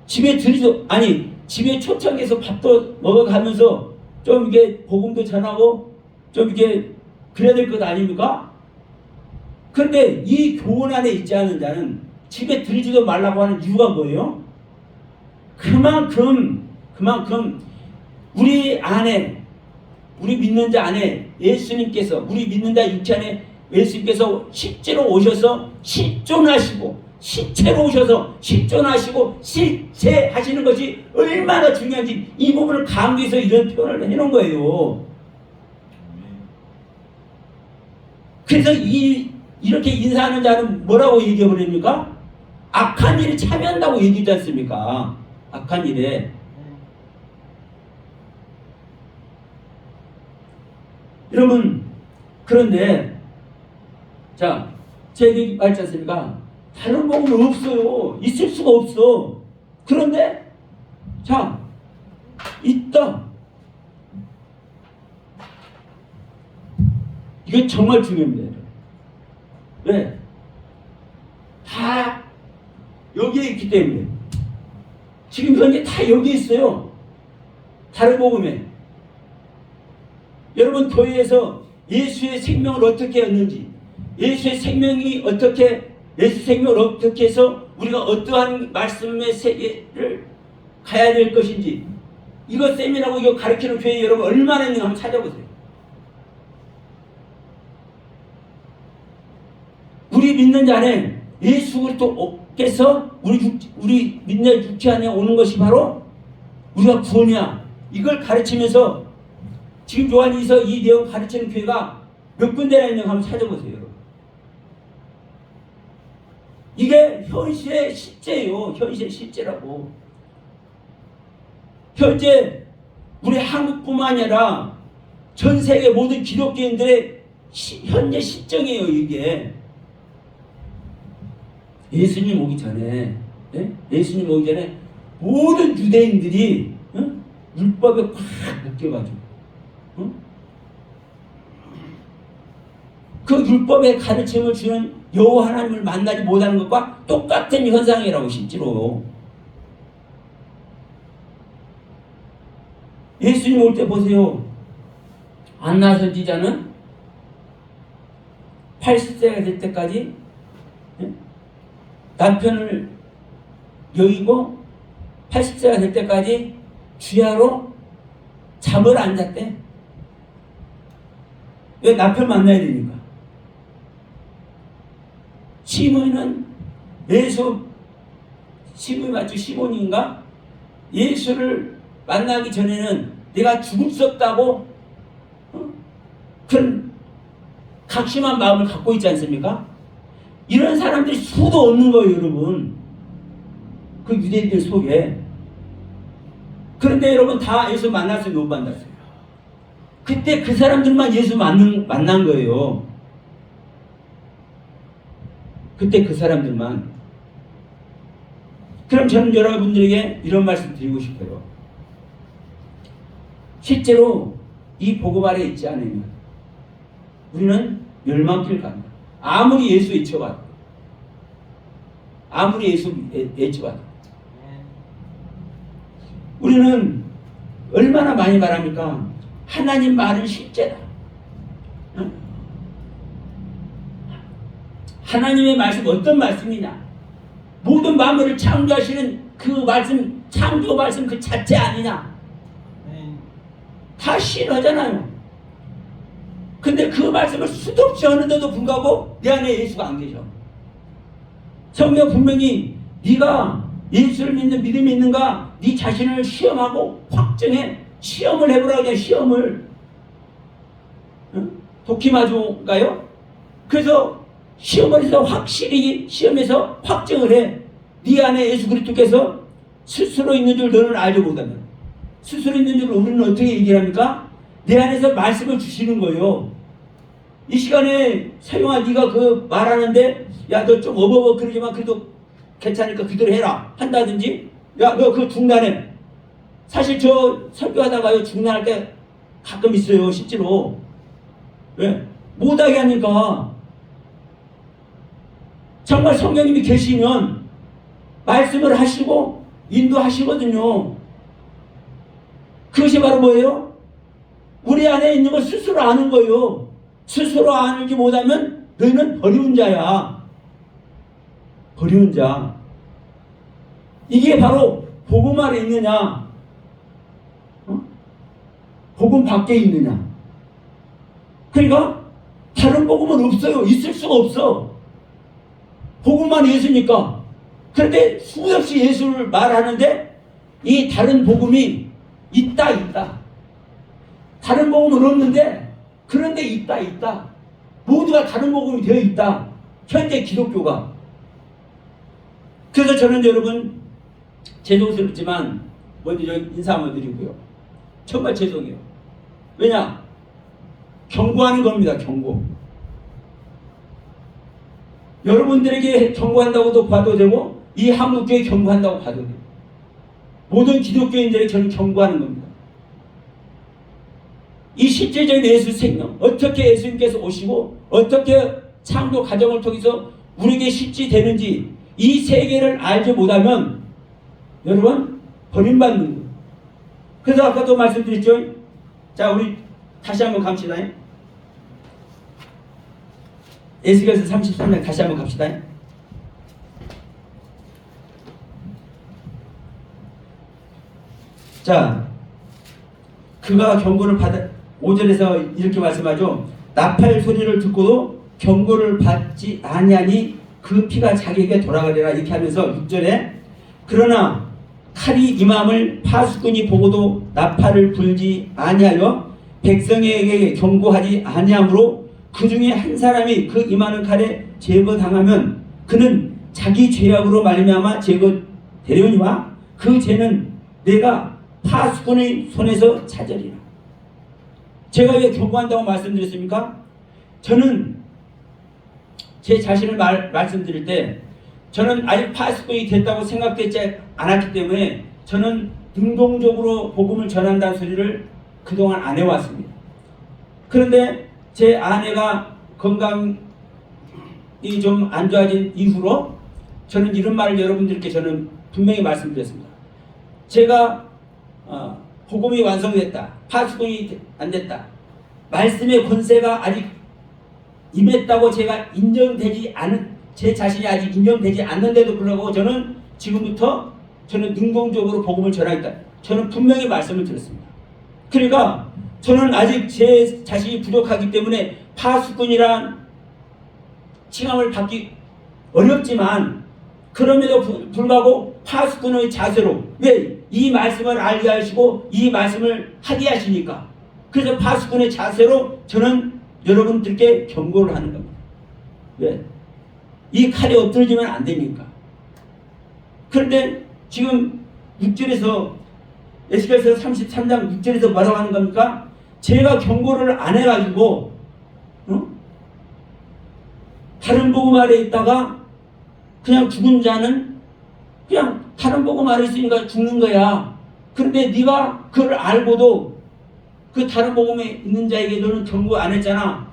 집에 들이도 아니 집에 초청해서 밥도 먹어가면서 좀 이게 복음도 전하고 좀 이게 그래야 될 것 아닙니까? 그런데 이 교훈 안에 있지 않은 자는 집에 들이지도 말라고 하는 이유가 뭐예요? 그만큼 우리 안에 우리 믿는 자 안에 예수님께서 우리 믿는 자 육체 안에 예수님께서 실제로 오셔서 실존하시고 실체로 오셔서 실존하시고 실체하시는 것이 얼마나 중요한지 이 부분을 강조해서 이런 표현을 해놓은 거예요. 그래서 이렇게 인사하는 자는 뭐라고 얘기해버립니까? 악한 일에 참여한다고 얘기하지 않습니까? 악한 일에. 여러분 그런데 자 제가 말했지 않습니까? 다른 복음은 없어요. 있을 수가 없어. 그런데 자 있다. 이게 정말 중요합니다. 왜? 다 여기에 있기 때문에 지금 현재 다 여기 있어요. 다른 복음에 여러분 교회에서 예수의 생명을 어떻게 얻는지 예수의 생명이 어떻게 예수 생명을 어떻게 해서 우리가 어떠한 말씀의 세계를 가야 될 것인지 이거 세미나고 이거 가르치는 교회 여러분 얼마나 있는가 한번 찾아보세요. 우리 믿는 자 안에 예수 그리스도께서 우리 믿는 육체 안에 오는 것이 바로 우리가 구원이야. 이걸 가르치면서 지금 요한이서 이 내용 가르치는 교회가 몇 군데나 있는가 한번 찾아보세요. 이게 현실의 실제예요. 현실의 실제라고. 현재 우리 한국뿐만 아니라 전 세계 모든 기독교인들의 현재 실정이에요. 이게 예수님 오기 전에 예수님 오기 전에 모든 유대인들이 율법에 꽉 묶여가지고 그 율법의 가르침을 주는 여호와 하나님을 만나지 못하는 것과 똑같은 현상이라고 실제로. 예수님 올 때 보세요. 안 낳아서지 자는 80세가 될 때까지 남편을 여의고 80세가 될 때까지 주야로 잠을 안 잤대. 왜? 남편 만나야 되니까. 시므이는 시므이 맞죠? 시몬인가? 예수를 만나기 전에는 내가 죽을 수 없다고 그런 각심한 마음을 갖고 있지 않습니까? 이런 사람들이 수도 없는 거예요, 여러분. 그 유대인들 속에. 그런데 여러분 다 예수 만났어요, 못 만났어요? 그때 그 사람들만 예수 만난 거예요. 그때 그 사람들만. 그럼 저는 여러분들에게 이런 말씀 드리고 싶어요. 실제로 이 복음 아래 있지 않으면 우리는 멸망길 간다. 아무리 예수 외쳐봐도, 아무리 예수 외쳐봐도 우리는 얼마나 많이 말합니까? 하나님 말은 실제다. 하나님의 말씀 어떤 말씀이냐? 모든 만물을 창조하시는 그 말씀, 창조 말씀 그 자체 아니냐? 다 신하잖아요. 근데 그 말씀을 수도 없이 하는데도 불구하고 내 안에 예수가 안 계셔. 성경 분명히 네가 예수를 믿는 믿음이 있는가? 네 자신을 시험하고 확정해. 시험을 해보라고 그냥 시험을. 도키마조인가요? 그래서 시험을 해서 확실히 시험해서 확정을 해. 네 안에 예수 그리스도께서 스스로 있는 줄 너는 알지 못하면. 스스로 있는 줄 우리는 어떻게 얘기를 합니까? 내 안에서 말씀을 주시는 거예요. 이 시간에 사용아 네가 그 말하는데 야 너 좀 어버버 그러지만 그래도 괜찮으니까 그대로 해라 한다든지 야 너 그거 중단해. 사실 저 설교하다가요 중단할 때 가끔 있어요 실제로. 왜? 못하게 하니까. 정말 성령님이 계시면 말씀을 하시고 인도하시거든요. 그것이 바로 뭐예요? 우리 안에 있는 걸 스스로 아는 거예요. 스스로 알지 못하면 너희는 버리운 자야. 버리운 자. 이게 바로 복음 안에 있느냐, 복음 밖에 있느냐. 그러니까 다른 복음은 없어요. 있을 수가 없어. 복음만 예수니까. 그런데 수없이 예수를 말하는데 이 다른 복음이 있다. 다른 복음은 없는데 그런데 있다. 모두가 다른 복음이 되어 있다. 현재 기독교가. 그래서 저는 여러분 죄송스럽지만 먼저 인사 한번 드리고요. 정말 죄송해요. 왜냐? 경고하는 겁니다. 경고. 여러분들에게 경고한다고도 봐도 되고 이 한국교회 경고한다고 봐도 돼요. 모든 기독교인들에게 저는 경고하는 겁니다. 이 실제적인 예수 생명, 어떻게 예수님께서 오시고 어떻게 창조 과정을 통해서 우리에게 실제되는지 이 세계를 알지 못하면 여러분 버림받는 거예요. 그래서 아까도 말씀드렸죠. 자, 우리 다시 한번 갑시다. 에스겔서 33장 다시 한번 갑시다. 자, 그가 경고를 받아 5절에서 이렇게 말씀하죠. 나팔 소리를 듣고도 경고를 받지 아니하니 그 피가 자기에게 돌아가리라. 이렇게 하면서 6절에 그러나 칼이 임함을 파수꾼이 보고도 나팔을 불지 아니하여 백성에게 경고하지 아니하므로 그 중에 한 사람이 그 임하는 칼에 제거당하면 그는 자기 죄악으로 말미암아 제거되려니와 그 죄는 내가 파수꾼의 손에서 찾으리라. 제가 왜 경고한다고 말씀드렸습니까? 저는 제 자신을 말씀드릴 때 저는 아직 파수꾼이 됐다고 생각되지 않았기 때문에 저는 능동적으로 복음을 전한다는 소리를 그동안 안 해왔습니다. 그런데 제 아내가 건강이 좀 안 좋아진 이후로 저는 이런 말을 여러분들께 저는 분명히 말씀드렸습니다. 제가 복음이 완성됐다, 파수꾼이 안 됐다, 말씀의 권세가 아직 임했다고 제가 인정되지 않은 제 자신이 아직 인정되지 않는데도 불구하고 저는 지금부터 저는 능동적으로 복음을 전하겠다. 저는 분명히 말씀을 드렸습니다. 그러니까 저는 아직 제 자신이 부족하기 때문에 파수꾼이란 칭함을 받기 어렵지만 그럼에도 불구하고 파수꾼의 자세로 왜? 이 말씀을 알게 하시고 이 말씀을 하게 하시니까 그래서 파수꾼의 자세로 저는 여러분들께 경고를 하는 겁니다. 왜? 이 칼이 엎드러지면 안 되니까. 그런데 지금 6절에서 에스겔서 33장 6절에서 뭐라고 하는 겁니까? 제가 경고를 안 해가지고 다른 복음 아래에 있다가 그냥 죽은 자는 그냥 다른 복음 아래에 있으니까 죽는 거야. 그런데 네가 그걸 알고도 그 다른 복음에 있는 자에게 너는 경고 안 했잖아.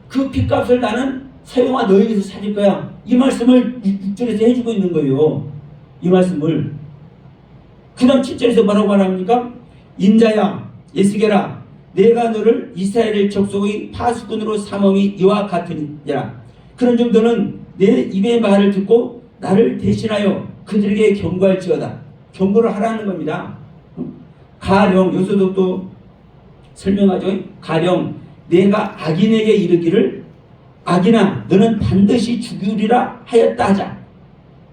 그 핏값을 나는 사용아 너에게서 찾을 거야. 이 말씀을 6절에서 해주고 있는 거예요. 이 말씀을. 그 다음 7절에서 뭐라고 말합니까? 인자야 에스겔아 내가 너를 이스라엘의 족속의 파수꾼으로 삼음이 이와 같으니라. 그런즉 너는 내 입의 말을 듣고 나를 대신하여 그들에게 경고할지어다. 경고를 하라는 겁니다. 가령 여기서도 또 설명하죠. 가령 내가 악인에게 이르기를 악인아 너는 반드시 죽으리라 하였다 하자.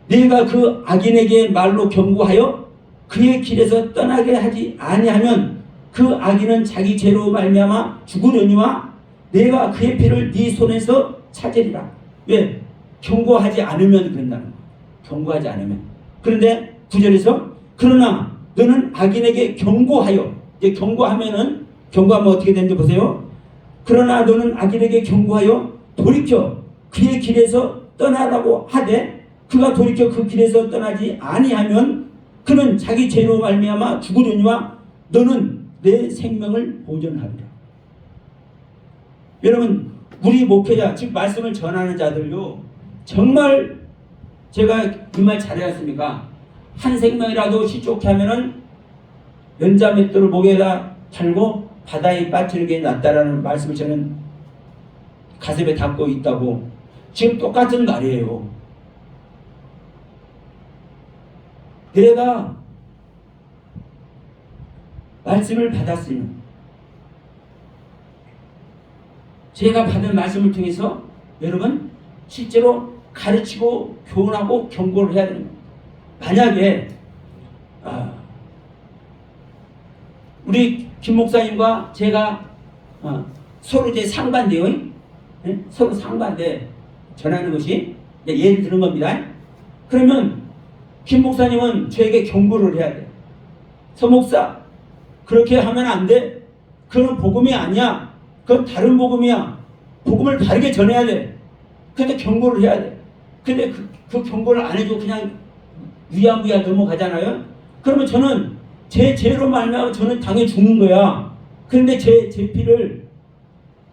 내가 그 악인에게 말로 경고하여 그의 길에서 떠나게 하지 아니하면 그 악인은 자기 죄로 말미암아 죽으려니와 내가 그의 피를 네 손에서 찾으리라. 왜? 경고하지 않으면 그런다는 거예요. 경고하지 않으면. 그런데 9절에서 그러나 너는 악인에게 경고하여 이제 경고하면 어떻게 되는지 보세요. 그러나 너는 악인에게 경고하여 돌이켜 그의 길에서 떠나라고 하되 그가 돌이켜 그 길에서 떠나지 아니하면 그는 자기 죄로 말미암아 죽으려니와 너는 내 생명을 보존하리라. 여러분 우리 목회자 즉 말씀을 전하는 자들요 정말 제가 이 말 잘해왔습니까? 한 생명이라도 시족해 하면은 연자 맷돌을 목에다 달고 바다에 빠뜨리는 게 낫다라는 말씀을 저는 가슴에 담고 있다고. 지금 똑같은 말이에요. 내가 말씀을 받았으면 제가 받은 말씀을 통해서 여러분 실제로 가르치고 교훈하고 경고를 해야 되는 겁니다. 만약에 우리 김 목사님과 제가 서로 이제 상반돼요. 네? 서로 상반돼 전하는 것이 예를 드는 겁니다. 그러면 김 목사님은 저에게 경고를 해야 돼. 서 목사 그렇게 하면 안 돼. 그건 복음이 아니야. 그건 다른 복음이야. 복음을 바르게 전해야 돼. 근데 경고를 해야 돼. 근데 그 경고를 안 해주고 그냥 위야무야 넘어가잖아요. 그러면 저는 제 죄로 말미암아 저는 당해 죽는 거야. 그런데 제 피를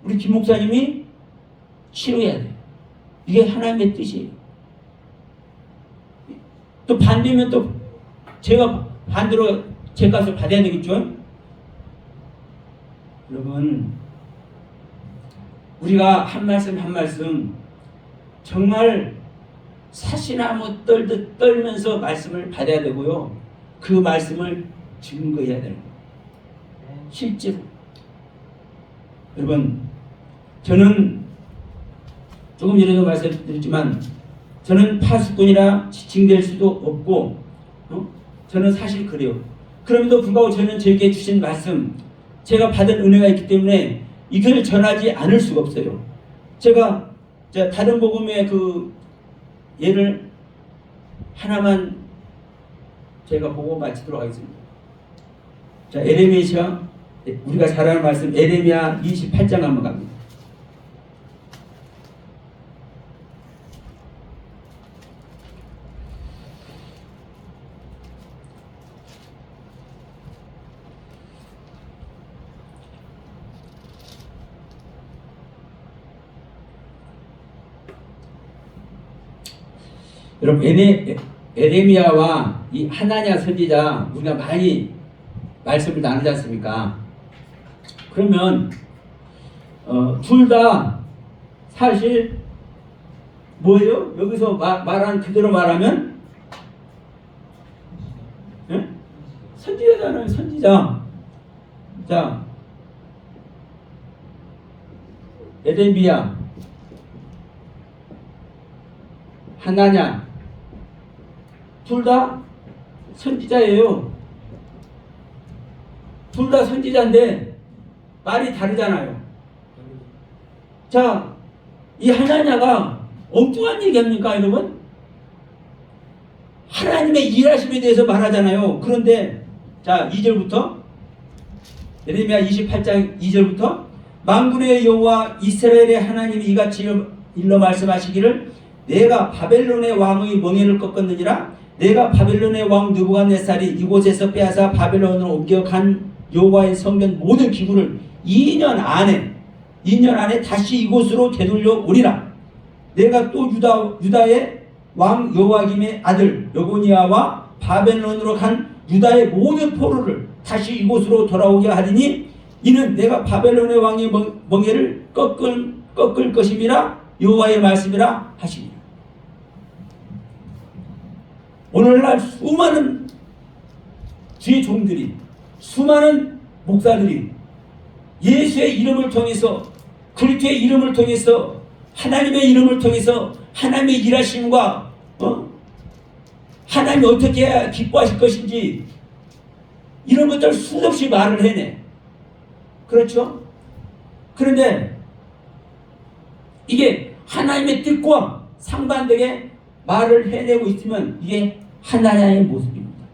우리 김 목사님이 치료해야 돼. 이게 하나님의 뜻이에요. 또 반대면 또 제가 반대로 제 값을 받아야 되겠죠. 여러분 우리가 한 말씀 한 말씀 정말 사시나무 떨듯 떨면서 말씀을 받아야 되고요. 그 말씀을 증거해야 되는 거예요. 실제로 여러분 저는 조금 전에도 말씀드렸지만 저는 파수꾼이라 지칭될 수도 없고 저는 사실 그래요. 그럼에도 불구하고 저는 저에게 주신 말씀 제가 받은 은혜가 있기 때문에 이걸 전하지 않을 수가 없어요. 제가 다른 복음의 그 예를 하나만 제가 보고 마치도록 하겠습니다. 자, 에레미야 우리가 잘 아는 말씀 에레미야 28장 한번 갑니다. 여러분 에레미야와 이 하나냐 선지자 우리가 많이 말씀을 나누지 않습니까? 그러면 둘 다 사실 뭐예요? 여기서 말한 그대로 말하면 예? 선지자잖아요. 선지자. 자, 에레미야, 하나냐, 둘 다 선지자예요. 둘 다 선지자인데 말이 다르잖아요. 자, 이 하나냐가 엉뚱한 얘기합니까, 여러분? 하나님의 일하심에 대해서 말하잖아요. 그런데 자, 2절부터 예레미야 28장 2절부터 만군의 여호와 이스라엘의 하나님이 이같이 일러 말씀하시기를 내가 바벨론의 왕의 멍에를 꺾었느니라. 내가 바벨론의 왕 느부갓네살이 이곳에서 빼앗아 바벨론으로 옮겨간 여호와의 성전 모든 기구를 2년 안에 다시 이곳으로 되돌려 오리라. 내가 또 유다의 왕 여호와김의 아들 여고니아와 바벨론으로 간 유다의 모든 포로를 다시 이곳으로 돌아오게 하리니 이는 내가 바벨론의 왕의 멍에를 꺾을 것임이라 여호와의 말씀이라 하시니라. 오늘날 수많은 주의 종들이, 수많은 목사들이 예수의 이름을 통해서, 그리스도의 이름을 통해서, 하나님의 이름을 통해서 하나님의 일하심과 하나님이 어떻게 해야 기뻐하실 것인지 이런 것들 수없이 말을 해내. 그렇죠? 그런데 이게 하나님의 뜻과 상반되게 말을 해내고 있으면 이게 하나냐의 모습입니다.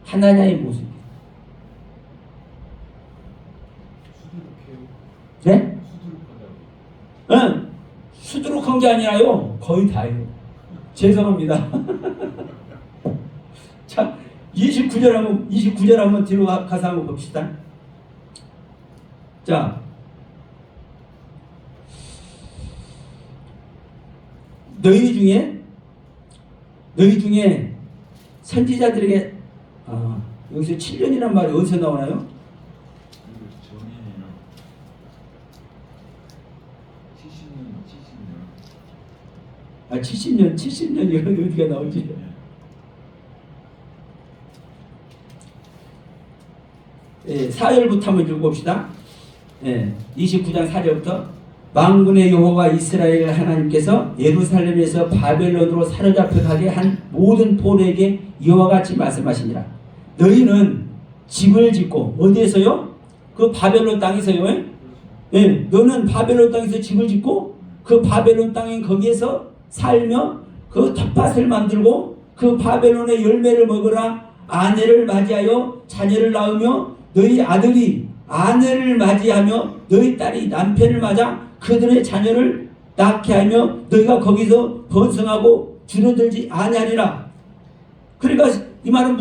하나냐의 모습입니다. 네? 응. 수두룩한 게 아니라요. 거의 다예요. 죄송합니다. 자, 29절 한번 뒤로 가서 한번 봅시다. 자, 너희 중에 선지자들에게 여기서 7년이란 말이 어디서 나오나요? 70년 이런 어디가 나오지? 예, 4절부터 한번 읽어봅시다. 예, 29장 4절부터 만군의 여호와 이스라엘 하나님께서 예루살렘에서 바벨론으로 사로잡혀 가게 한 모든 포로에게 이와 같이 말씀하시니라. 너희는 집을 짓고 어디에서요? 그 바벨론 땅에서요. 예, 너는 바벨론 땅에서 집을 짓고 그 바벨론 땅에 거기에서 살며 그 텃밭을 만들고 그 바벨론의 열매를 먹으라. 아내를 맞이하여 자녀를 낳으며 너희 아들이 아내를 맞이하며 너희 딸이 남편을 맞아 그들의 자녀를 낳게 하며 너희가 거기서 번성하고 줄어들지 아니하리라. 그러니까 이 말은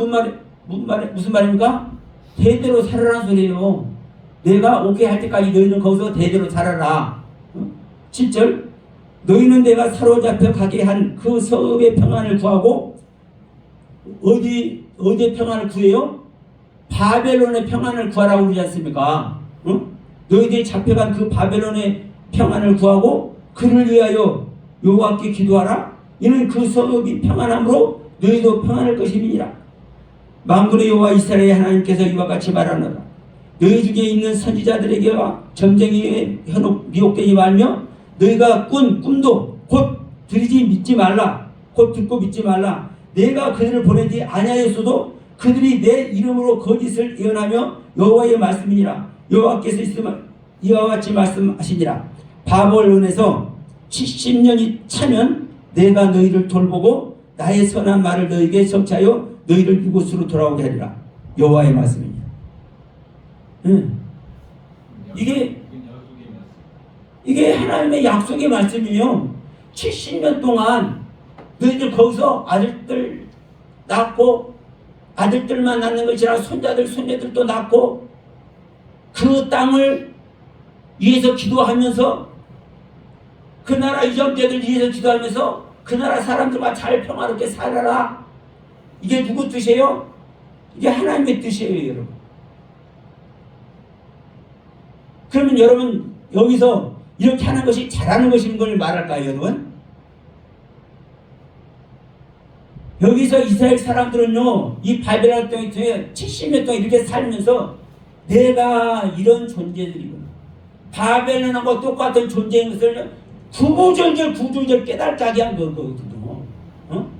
무슨 말입니까? 대대로 살아라는 소리예요. 내가 오게 할 때까지 너희는 거기서 대대로 살아라. 7절 너희는 내가 사로잡혀 가게 한 그 성읍의 평안을 구하고 어디의 평안을 구해요? 바벨론의 평안을 구하라고 그러지 않습니까? 응? 너희들이 잡혀간 그 바벨론의 평안을 구하고 그를 위하여 여호와께 기도하라. 이는 그 성읍이 평안함으로 너희도 평안할 것임이니라. 만군의 여호와 이스라엘 하나님께서 이와 같이 말하노라. 너희 중에 있는 선지자들에게와 점쟁이에 현혹 미혹되지 말며 너희가 꾼 꿈도 곧 들이지 믿지 말라. 곧 듣고 믿지 말라. 내가 그들을 보내지 아니하였어도 그들이 내 이름으로 거짓을 예언하며 여호와의 말씀이니라. 여호와께서 있으면 이와 같이 말씀하시니라. 바벨론에서 70년이 차면 내가 너희를 돌보고 나의 선한 말을 너희에게 성취하여 너희를 이곳으로 돌아오게 하리라. 여호와의 말씀입니다. 이게 하나님의 약속의 말씀이에요. 70년 동안 너희들 거기서 아들들 낳고 아들들만 낳는 것이 아니라 손자들 손녀들도 낳고 그 땅을 위해서 기도하면서 그 나라 유정자들 위해서 기도하면서 그 나라 사람들과 잘 평화롭게 살아라. 이게 누구 뜻이에요? 이게 하나님의 뜻이에요, 여러분. 그러면 여러분 여기서 이렇게 하는 것이 잘하는 것인 걸 말할까요, 여러분? 여기서 이스라엘 사람들은요, 이 바벨론 땅에 70년 동안 이렇게 살면서 내가 이런 존재들이구나, 바벨론하고 똑같은 존재인 것을 구구절절 깨달게 한 거거든요. 어?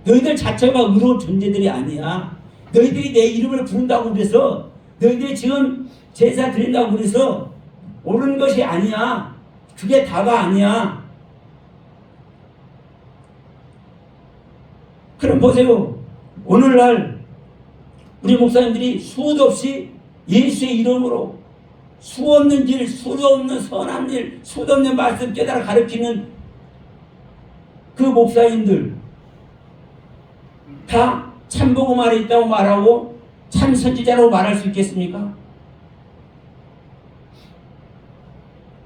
너희들 자체가 의로운 존재들이 아니야. 너희들이 내 이름을 부른다고 그래서, 너희들이 지금 제사 드린다고 그래서 옳은 것이 아니야. 그게 다가 아니야. 그럼 보세요. 오늘날 우리 목사님들이 수도 없이 예수의 이름으로 수 없는 길, 수도 없는 선한 일, 수도 없는 말씀 깨달아 가르치는 그 목사님들 다 참복음 안에 있다고 말하고 참 선지자라고 말할 수 있겠습니까?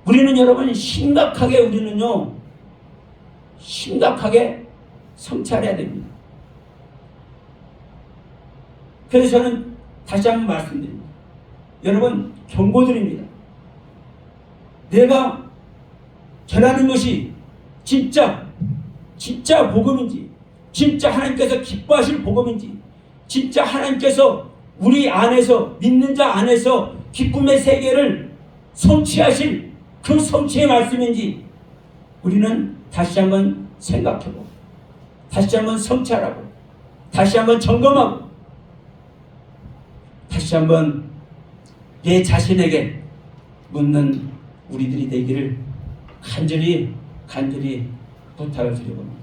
우리는 여러분 심각하게 성찰해야 됩니다. 그래서 저는 다시 한번 말씀드립니다. 여러분 경고드립니다. 내가 전하는 것이 진짜 복음인지, 진짜 하나님께서 기뻐하실 복음인지, 진짜 하나님께서 우리 안에서, 믿는 자 안에서 기쁨의 세계를 성취하실 그 성취의 말씀인지 우리는 다시 한번 생각하고, 다시 한번 성찰하고, 다시 한번 점검하고, 다시 한번 내 자신에게 묻는 우리들이 되기를 간절히 부탁을 드려봅니다.